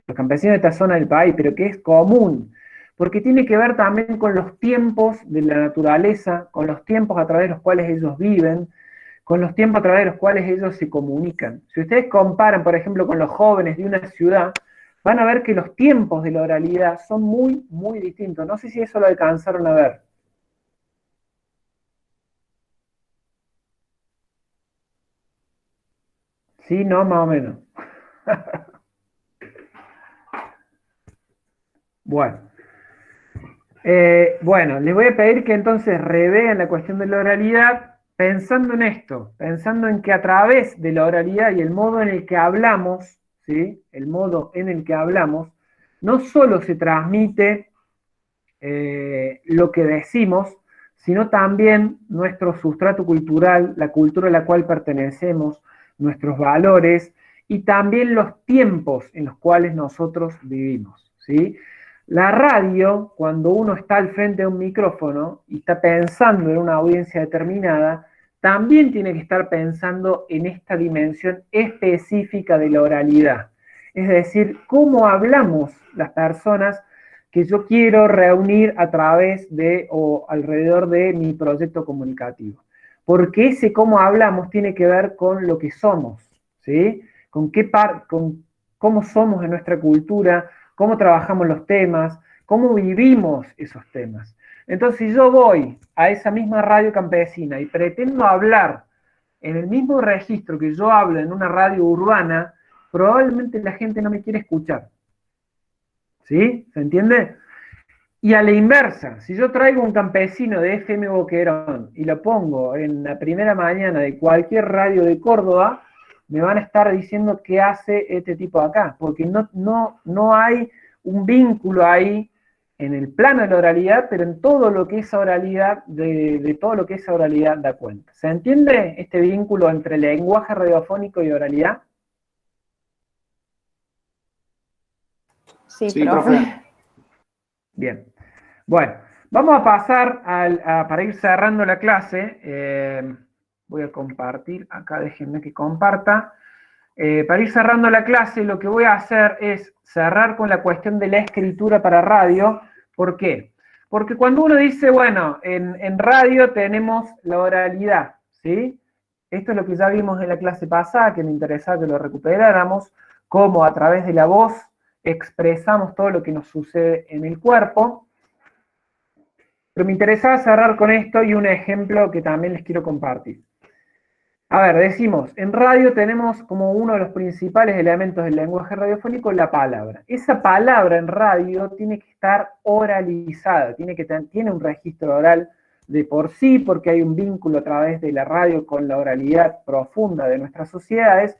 de esta zona del país, pero que es común, porque tiene que ver también con los tiempos de la naturaleza, con los tiempos a través de los cuales ellos viven, con los tiempos a través de los cuales ellos se comunican. Si ustedes comparan, por ejemplo, con los jóvenes de una ciudad, van a ver que los tiempos de la oralidad son muy, muy distintos. No sé si eso lo alcanzaron a ver. Sí, no, más o menos. Bueno, les voy a pedir que entonces revean la cuestión de la oralidad pensando en esto, pensando en que a través de la oralidad y el modo en el que hablamos, ¿sí? El modo en el que hablamos, no solo se transmite lo que decimos, sino también nuestro sustrato cultural, la cultura a la cual pertenecemos, nuestros valores y también los tiempos en los cuales nosotros vivimos, ¿sí? La radio, cuando uno está al frente de un micrófono y está pensando en una audiencia determinada, también tiene que estar pensando en esta dimensión específica de la oralidad. Es decir, cómo hablamos las personas que yo quiero reunir a través de o alrededor de mi proyecto comunicativo. Porque ese cómo hablamos tiene que ver con lo que somos, ¿sí? Con cómo somos en nuestra cultura, cómo trabajamos los temas, cómo vivimos esos temas. Entonces, si yo voy a esa misma radio campesina y pretendo hablar en el mismo registro que yo hablo en una radio urbana, probablemente la gente no me quiere escuchar. ¿Sí? ¿Se entiende? Y a la inversa, si yo traigo un campesino de FM Boquerón y lo pongo en la primera mañana de cualquier radio de Córdoba, me van a estar diciendo qué hace este tipo acá, porque no hay un vínculo ahí en el plano de la oralidad, pero en todo lo que esa oralidad, de todo lo que esa oralidad da cuenta. ¿Se entiende este vínculo entre lenguaje radiofónico y oralidad? Sí, profe. Bien. Bueno, vamos a pasar para ir cerrando la clase. Voy a compartir, acá déjenme que comparta. Para ir cerrando la clase, lo que voy a hacer es cerrar con la cuestión de la escritura para radio. ¿Por qué? Porque cuando uno dice, bueno, en radio tenemos la oralidad, ¿sí? Esto es lo que ya vimos en la clase pasada, que me interesaba que lo recuperáramos, cómo a través de la voz expresamos todo lo que nos sucede en el cuerpo. Pero me interesaba cerrar con esto y un ejemplo que también les quiero compartir. A ver, decimos, en radio tenemos como uno de los principales elementos del lenguaje radiofónico la palabra. Esa palabra en radio tiene que estar oralizada, tiene un registro oral de por sí, porque hay un vínculo a través de la radio con la oralidad profunda de nuestras sociedades.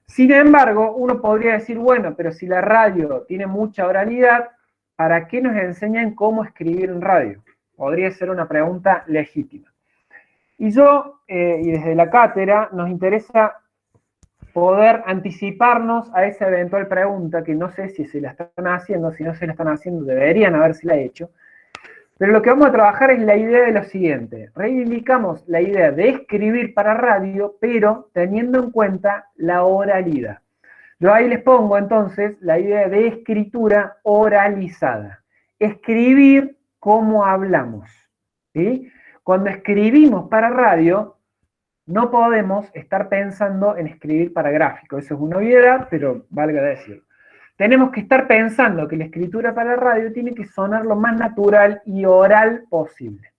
Sin embargo, uno podría decir, bueno, pero si la radio tiene mucha oralidad, ¿para qué nos enseñan cómo escribir en radio? Podría ser una pregunta legítima. Y yo, y desde la cátedra, nos interesa poder anticiparnos a esa eventual pregunta, que no sé si se la están haciendo, si no se la están haciendo, deberían haberse la hecho. Pero lo que vamos a trabajar es la idea de lo siguiente. Reivindicamos la idea de escribir para radio, pero teniendo en cuenta la oralidad. Yo ahí les pongo entonces la idea de escritura oralizada. Escribir como hablamos, ¿sí? Cuando escribimos para radio, no podemos estar pensando en escribir para gráfico. Eso es una obviedad, pero valga decirlo. Tenemos que estar pensando que la escritura para radio tiene que sonar lo más natural y oral posible.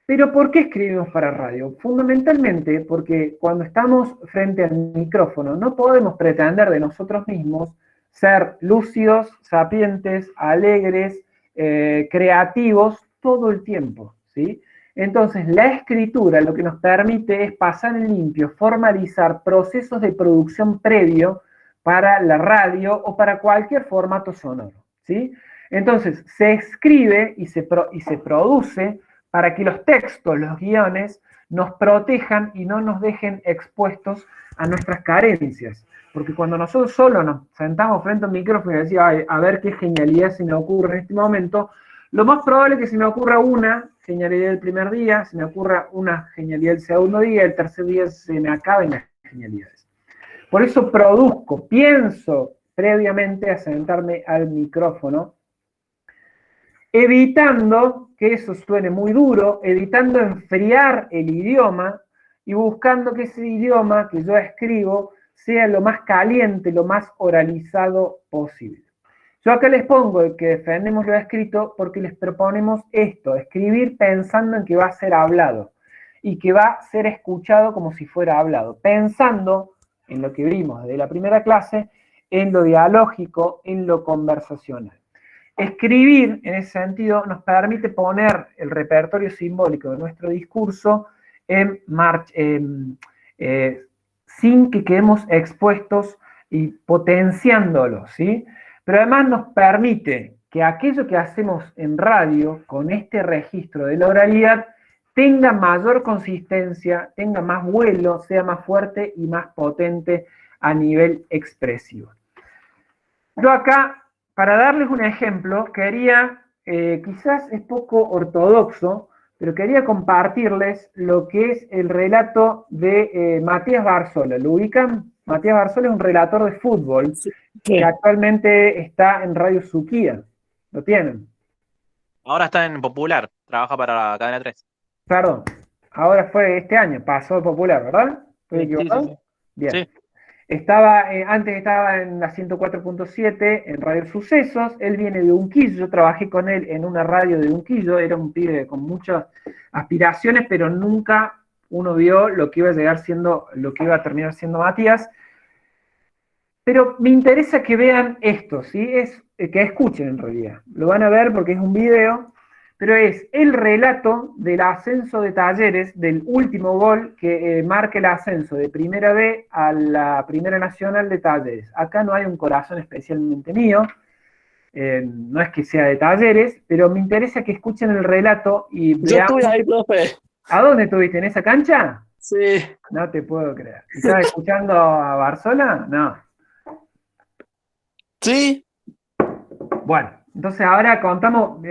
Pero ¿por qué escribimos para radio? Fundamentalmente porque cuando estamos frente al micrófono no podemos pretender de nosotros mismos ser lúcidos, sapientes, alegres, creativos todo el tiempo, ¿sí? Entonces, la escritura lo que nos permite es pasar en limpio, formalizar procesos de producción previo para la radio o para cualquier formato sonoro, ¿sí? Entonces, se escribe y se produce para que los textos, los guiones, nos protejan y no nos dejen expuestos a nuestras carencias. Porque cuando nosotros solo nos sentamos frente a un micrófono y decimos, a ver qué genialidad se me ocurre en este momento, lo más probable es que se me ocurra una genialidad el primer día, se me ocurra una genialidad el segundo día, el tercer día se me acaben las genialidades. Por eso pienso previamente a sentarme al micrófono, evitando que eso suene muy duro, evitando enfriar el idioma y buscando que ese idioma que yo escribo sea lo más caliente, lo más oralizado posible. Yo acá les pongo que defendemos lo escrito porque les proponemos esto, escribir pensando en que va a ser hablado y que va a ser escuchado como si fuera hablado, pensando en lo que vimos desde la primera clase, en lo dialógico, en lo conversacional. Escribir, en ese sentido, nos permite poner el repertorio simbólico de nuestro discurso en marcha, sin que quedemos expuestos y potenciándolo, ¿sí? Pero además nos permite que aquello que hacemos en radio, con este registro de la oralidad, tenga mayor consistencia, tenga más vuelo, sea más fuerte y más potente a nivel expresivo. Yo acá, para darles un ejemplo, quería, quizás es poco ortodoxo, pero quería compartirles lo que es el relato de Matías Barzola. ¿Lo ubican? Matías Barzola es un relator de fútbol que actualmente está en Radio Suquía. ¿Lo tienen? Ahora está en Popular, trabaja para Cadena 3. Perdón, ahora fue este año, pasó a Popular, ¿verdad? ¿Estoy equivocado? Sí. Bien. Sí. Antes estaba en la 104.7 en Radio Sucesos, él viene de Unquillo, yo trabajé con él en una radio de Unquillo, era un pibe con muchas aspiraciones, pero nunca uno vio lo que iba a llegar siendo, lo que iba a terminar siendo Matías. Pero me interesa que vean esto, ¿sí? Que escuchen en realidad. Lo van a ver porque es un video, pero es el relato del ascenso de Talleres, del último gol que marca el ascenso de Primera B a la Primera Nacional de Talleres. Acá no hay un corazón especialmente mío, no es que sea de Talleres, pero me interesa que escuchen el relato y vean. Yo estuve ahí, profe. ¿A dónde estuviste? ¿En esa cancha? Sí. No te puedo creer. ¿Estás escuchando a Barzola? No. Sí. Bueno, entonces ahora contamos,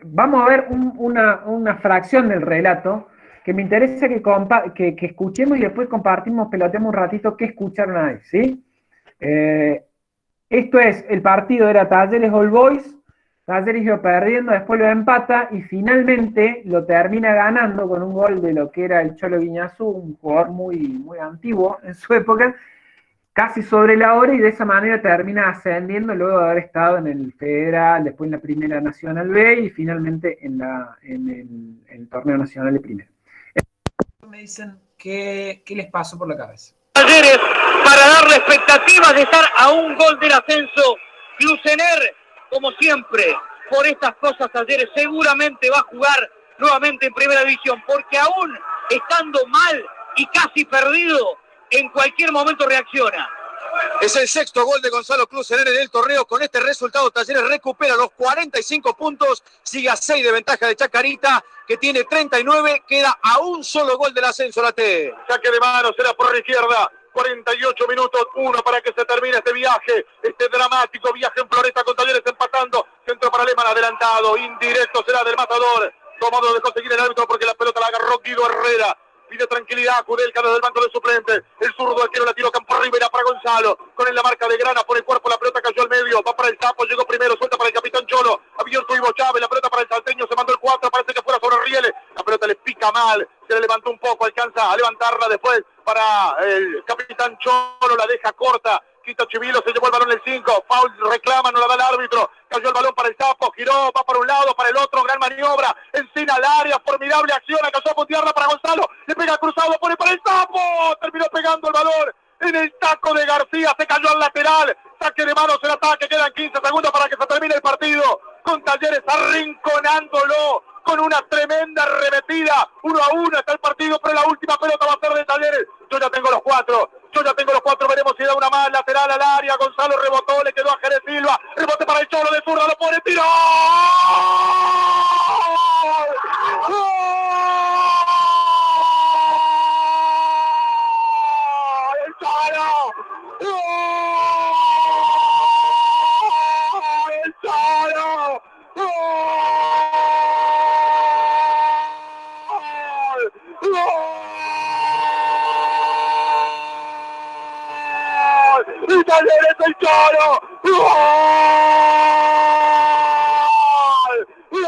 vamos a ver una fracción del relato que me interesa que escuchemos y después compartimos, peloteamos un ratito qué escucharon ahí, ¿sí? Esto es, el partido era Talleres All Boys, Talleres iba perdiendo, después lo empata y finalmente lo termina ganando con un gol de lo que era el Cholo Guiñazú, un jugador muy antiguo en su época, casi sobre la hora, y de esa manera termina ascendiendo luego de haber estado en el Federal, después en la Primera Nacional B y finalmente en el Torneo Nacional de Primera. Me dicen qué les pasó por la cabeza. Talleres, para darle expectativas de estar a un gol del ascenso. Clusener, como siempre, por estas cosas Talleres seguramente va a jugar nuevamente en Primera División, porque aún estando mal y casi perdido, en cualquier momento reacciona. Es el sexto gol de Gonzalo Clusener en el torneo. Con este resultado, Talleres recupera los 45 puntos, sigue a 6 de ventaja de Chacarita, que tiene 39, queda a un solo gol del ascenso la T. Saque de mano, será por la izquierda. 48 minutos, 1 para que se termine este viaje, este dramático viaje en Floresta con Talleres empatando. Centro para Lehmann, adelantado, indirecto será del Matador. Tomado de conseguir el árbitro porque la pelota la agarró Guido Herrera. Pide tranquilidad, Kudelka desde el banco de suplentes. El zurdo arquero la tiró Campo Rivera para Gonzalo. Con él la marca de Grana por el cuerpo, la pelota cayó al medio. Va para el Sapo, llegó primero, suelta para el capitán Cholo. Abierto Ivo Chávez, la pelota para el salteño, se mandó el 4, parece que fuera sobre Rieles. La pelota le pica mal, se le levantó un poco, alcanza a levantarla después para el capitán Cholo, la deja corta. Quita Chivilo, se llevó el balón el 5, foul reclama, no la da el árbitro, cayó el balón para el Sapo, giró, va para un lado, para el otro, gran maniobra, encina al área, formidable acción, alcanzó a puntearla para Gonzalo, le pega cruzado, pone para el Sapo, terminó pegando el balón en el taco de García, se cayó al lateral, saque de manos el ataque, quedan 15 segundos para que se termine el partido, con Talleres arrinconándolo, con una tremenda arremetida. 1-1 está el partido, pero la última pelota va a ser de Talleres. Yo ya tengo los cuatro, veremos si da una más, lateral al área. Gonzalo rebotó, le quedó a Jerez Silva. Rebote para el Cholo de zurda, lo pone, tiro. ¡El Cholo! ¡El Cholo! ¡Y Talleres el Cholo! ¡Gol! ¡Gol!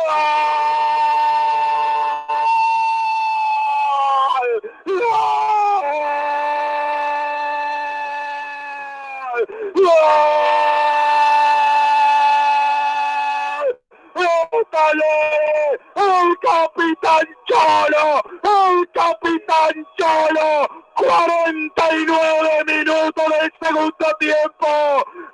¡Gol! ¡Oh, Talleres! ¡El capitán Cholo! ¡El capitán Cholo! 49 minutos del segundo tiempo.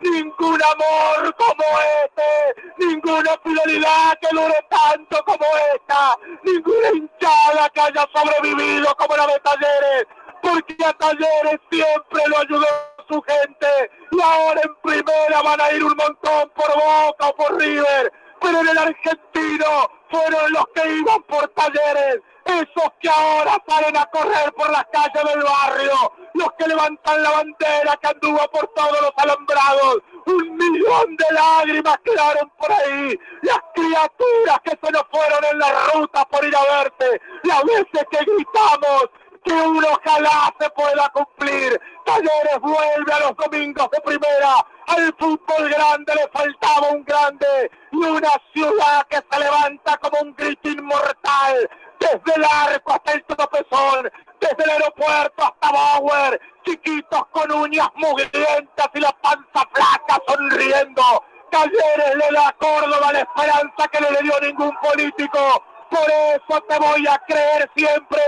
Ningún amor como este, ninguna fidelidad que dure tanto como esta, ninguna hinchada que haya sobrevivido como la de Talleres, porque a Talleres siempre lo ayudó su gente, y ahora en primera van a ir un montón por Boca o por River, pero en el argentino fueron los que iban por Talleres. Esos que ahora salen a correr por las calles del barrio, los que levantan la bandera que anduvo por todos los alambrados, 1 millón de lágrimas quedaron por ahí, las criaturas que se nos fueron en la ruta por ir a verte, las veces que gritamos que uno ojalá se pueda cumplir. Talleres vuelve a los domingos de primera. Al fútbol grande le faltaba un grande y una ciudad que se levanta como un grito inmortal. Desde el arco hasta el tropezón, desde el aeropuerto hasta Bauer, chiquitos con uñas mugrientas y la panza flaca sonriendo. Talleres le da a Córdoba la esperanza que no le dio ningún político. Por eso te voy a creer siempre.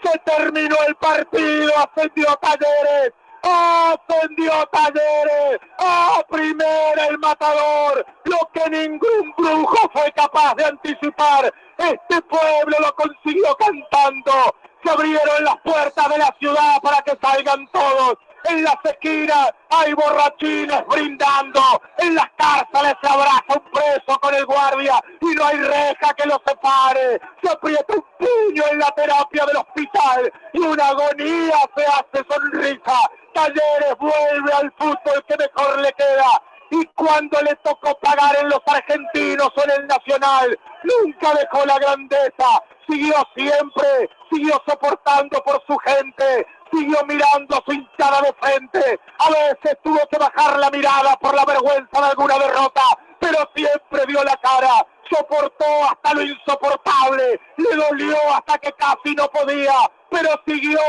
Se terminó el partido, ascendió Talleres. Ascendió Talleres a primera el Matador, lo que ningún brujo fue capaz de anticipar. Este pueblo lo consiguió cantando. Se abrieron las puertas de la ciudad para que salgan todos. En las esquinas hay borrachines brindando. En las cárceles se abraza un preso con el guardia y no hay reja que lo separe. Se aprieta un puño en la terapia del hospital y una agonía se hace sonrisa. Talleres vuelve al fútbol que mejor le queda. Y cuando le tocó pagar en los argentinos o en el Nacional, nunca dejó la grandeza. Siguió siempre, siguió soportando por su gente, siguió mirando a su hinchada de frente. A veces tuvo que bajar la mirada por la vergüenza de alguna derrota, pero siempre dio la cara. Soportó hasta lo insoportable, le dolió hasta que casi no podía, pero siguió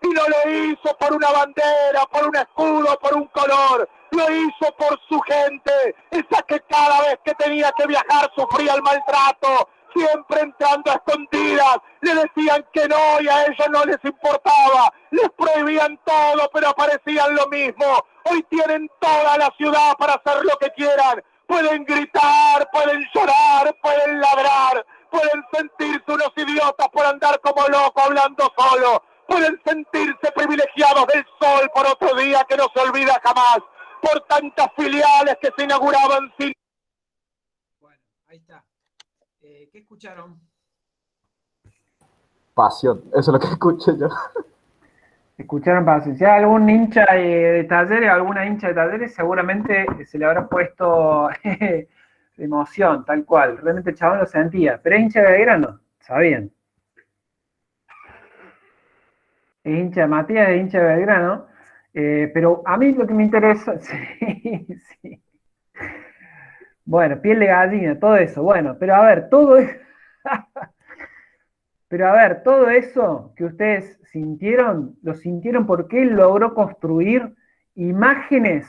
y no lo hizo por una bandera, por un escudo, por un color. Lo hizo por su gente, esa que cada vez que tenía que viajar sufría el maltrato, siempre entrando a escondidas, le decían que no y a ellos no les importaba, les prohibían todo pero aparecían lo mismo. Hoy tienen toda la ciudad para hacer lo que quieran, pueden gritar, pueden llorar, pueden ladrar, pueden sentirse unos idiotas por andar como locos hablando solo, pueden sentirse privilegiados del sol por otro día que no se olvida jamás, por tantas filiales que se inauguraban sin... Bueno, ahí está. ¿Qué escucharon? Pasión, eso es lo que escuché yo. Escucharon pasión. Si hay algún hincha de Talleres, alguna hincha de Talleres, seguramente se le habrá puesto emoción, tal cual. Realmente el chabón lo sentía. Pero es hincha de Belgrano, sabían. Es hincha de Matías, es hincha de Belgrano. Pero a mí lo que me interesa... Sí, sí. Bueno, piel de gallina, todo eso. Bueno, pero a ver, todo eso... Pero a ver, todo eso que ustedes sintieron, lo sintieron porque él logró construir imágenes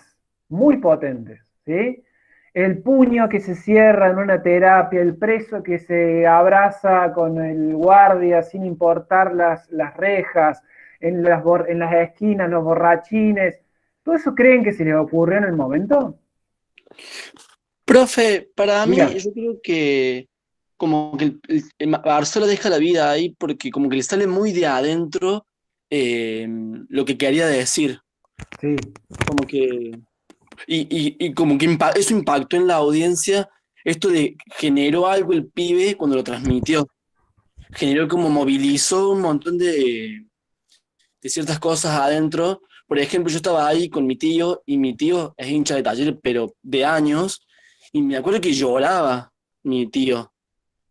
muy potentes, ¿sí? El puño que se cierra en una terapia, el preso que se abraza con el guardia sin importar las rejas, en las esquinas, los borrachines. ¿Todo eso creen que se les ocurrió en el momento? Profe, para mí, Dígame. yo creo que como que Barzola deja la vida ahí porque como que le sale muy de adentro lo que quería decir. Sí. Como que... Y como que eso impactó en la audiencia, esto de generó algo el pibe cuando lo transmitió. Generó como movilizó un montón de ciertas cosas adentro. Por ejemplo, yo estaba ahí con mi tío, y mi tío es hincha de Talleres, pero de años, y me acuerdo que lloraba mi tío.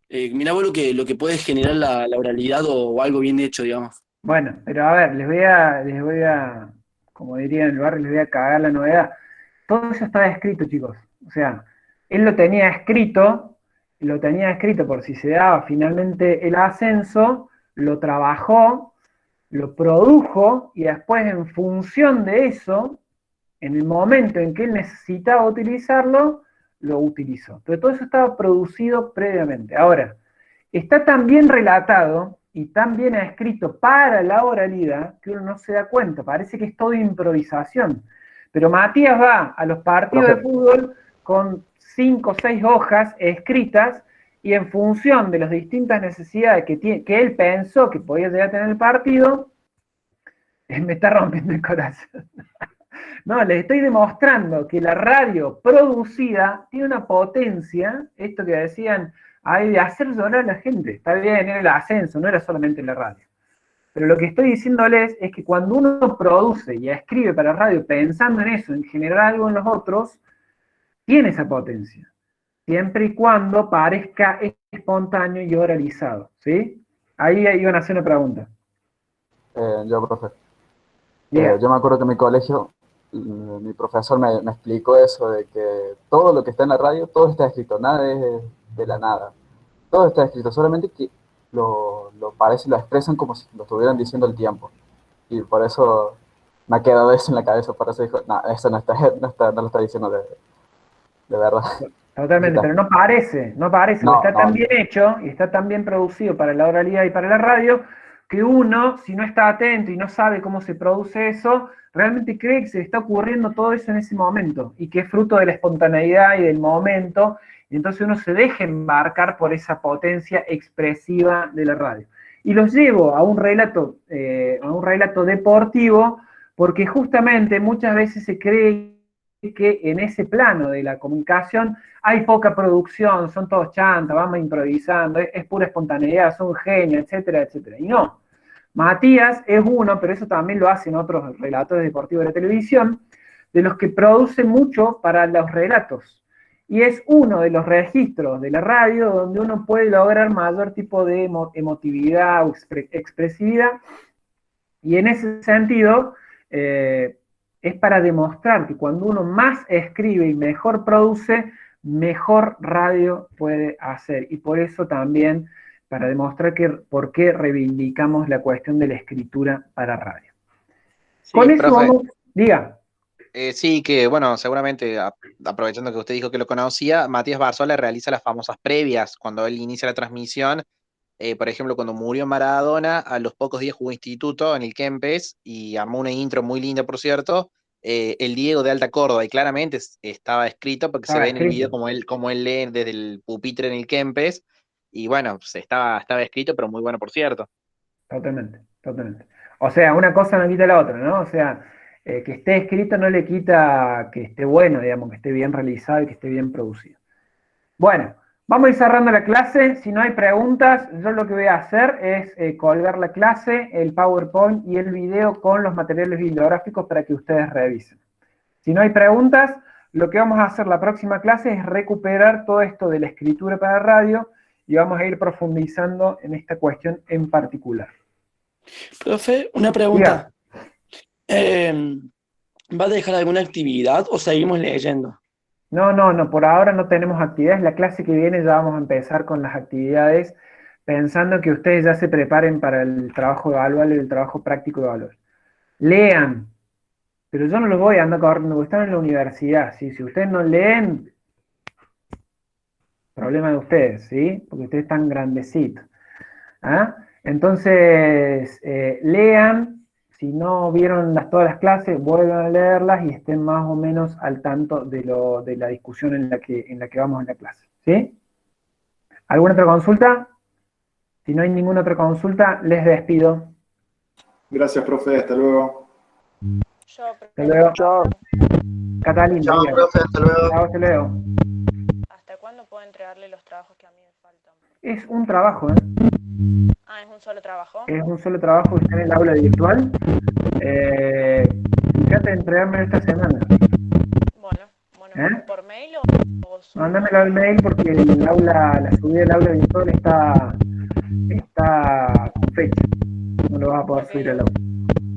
Mirá vos lo que puede generar la oralidad o algo bien hecho, digamos. Bueno, pero a ver, les voy a, como diría en el barrio, les voy a cagar la novedad. Todo eso estaba escrito, chicos. O sea, él lo tenía escrito por si se daba finalmente el ascenso, lo trabajó, lo produjo, y después en función de eso, en el momento en que él necesitaba utilizarlo, lo utilizó. Entonces todo eso estaba producido previamente. Ahora, está tan bien relatado y tan bien escrito para la oralidad que uno no se da cuenta, parece que es todo improvisación. Pero Matías va a los partidos de fútbol con 5 o 6 hojas escritas, y en función de las distintas necesidades que él pensó que podía llegar a tener el partido, me está rompiendo el corazón. No, les estoy demostrando que la radio producida tiene una potencia, esto que decían, hay de hacer llorar a la gente. Está bien, era el ascenso, no era solamente la radio. Pero lo que estoy diciéndoles es que cuando uno produce y escribe para radio pensando en eso, en generar algo en los otros, tiene esa potencia. Siempre y cuando parezca espontáneo y oralizado, ¿sí? Ahí iban a hacer una pregunta. Yo, profe. Yeah. Yo me acuerdo que en mi colegio, mi profesor me explicó eso, de que todo lo que está en la radio, todo está escrito, nada es de la nada. Todo está escrito, solamente que lo expresan como si lo estuvieran diciendo el tiempo. Y por eso me ha quedado eso en la cabeza, por eso dijo, no, eso no lo está diciendo de verdad. Totalmente, pero no parece, está tan bien hecho y está tan bien producido para la oralidad y para la radio, que uno, si no está atento y no sabe cómo se produce eso, realmente cree que se le está ocurriendo todo eso en ese momento, y que es fruto de la espontaneidad y del momento, y entonces uno se deja embarcar por esa potencia expresiva de la radio. Y los llevo a un relato deportivo, porque justamente muchas veces se cree que en ese plano de la comunicación hay poca producción, son todos chantas, vamos improvisando, es pura espontaneidad, son genios, etcétera, etcétera. Y no, Matías es uno, pero eso también lo hacen otros relatores deportivos de la televisión, de los que produce mucho para los relatos. Y es uno de los registros de la radio donde uno puede lograr mayor tipo de emotividad o expresividad, y en ese sentido es para demostrar que cuando uno más escribe y mejor produce, mejor radio puede hacer. Y por eso también, para demostrar por qué reivindicamos la cuestión de la escritura para radio. Sí, Con eso profe. vamos, diga. Sí, que bueno, seguramente aprovechando que usted dijo que lo conocía, Matías Barzola realiza las famosas previas cuando él inicia la transmisión. Por ejemplo, cuando murió Maradona, a los pocos días jugó instituto en el Kempes y armó una intro muy linda, por cierto, el Diego de Alta Córdoba, y claramente estaba escrito porque se ve en el video como él lee desde el pupitre en el Kempes, y bueno, pues estaba escrito, pero muy bueno, por cierto. Totalmente, totalmente. O sea, una cosa no quita la otra, ¿no? O sea, que esté escrito no le quita que esté bueno, digamos, que esté bien realizado y que esté bien producido. Bueno, vamos a ir cerrando la clase. Si no hay preguntas, yo lo que voy a hacer es colgar la clase, el PowerPoint y el video con los materiales bibliográficos para que ustedes revisen. Si no hay preguntas, lo que vamos a hacer la próxima clase es recuperar todo esto de la escritura para radio, y vamos a ir profundizando en esta cuestión en particular. Profe, una pregunta. ¿Va a dejar alguna actividad o seguimos leyendo? No, por ahora no tenemos actividades. La clase que viene ya vamos a empezar con las actividades, pensando que ustedes ya se preparen para el trabajo evaluable y el trabajo práctico evaluable. Lean, pero yo no los voy a andar corriendo, porque están en la universidad, ¿sí? Si ustedes no leen, problema de ustedes, ¿sí? Porque ustedes están grandecitos. ¿Ah? Entonces, lean. Si no vieron todas las clases, vuelvan a leerlas y estén más o menos al tanto de la discusión en la que vamos en la clase, ¿sí? ¿Alguna otra consulta? Si no hay ninguna otra consulta, les despido. Gracias, profe. Hasta luego. Hasta luego. Catalina. Chao, diga. profe, hasta luego. Chao, hasta luego. ¿Hasta cuándo puedo entregarle los trabajos que a mí me faltan? Es un trabajo, ¿eh? Ah, ¿es un solo trabajo? Es un solo trabajo que está en el aula virtual. Fíjate de entregarme esta semana. Bueno, ¿por mail o Mándamelo al mail porque el aula, la subida del aula virtual está con fecha. No lo vas a poder subir al aula.